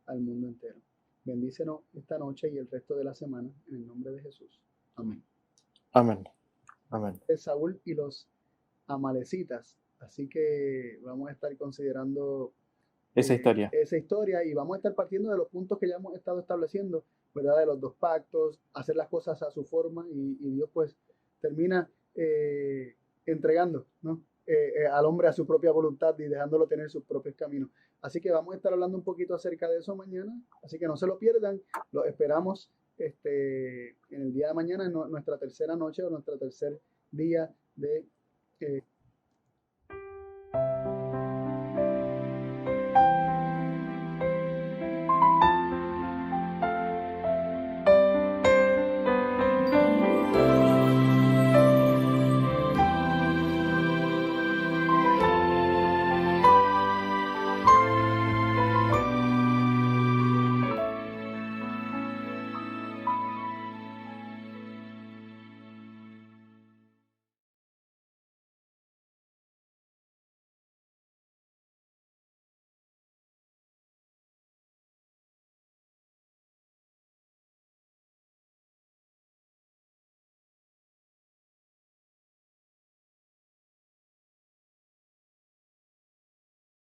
al mundo entero. Bendícenos esta noche y el resto de la semana, en el nombre de Jesús. Amén. Amén. Amén. De Saúl y los amalecitas. Así que vamos a estar considerando Esa historia. esa historia, y vamos a estar partiendo de los puntos que ya hemos estado estableciendo, ¿verdad? De los 2 pactos, hacer las cosas a su forma, y Dios pues termina entregando, ¿no? Al hombre a su propia voluntad y dejándolo tener sus propios caminos. Así que vamos a estar hablando un poquito acerca de eso mañana, así que no se lo pierdan. Los esperamos en el día de mañana, en nuestra tercera noche o nuestro tercer día de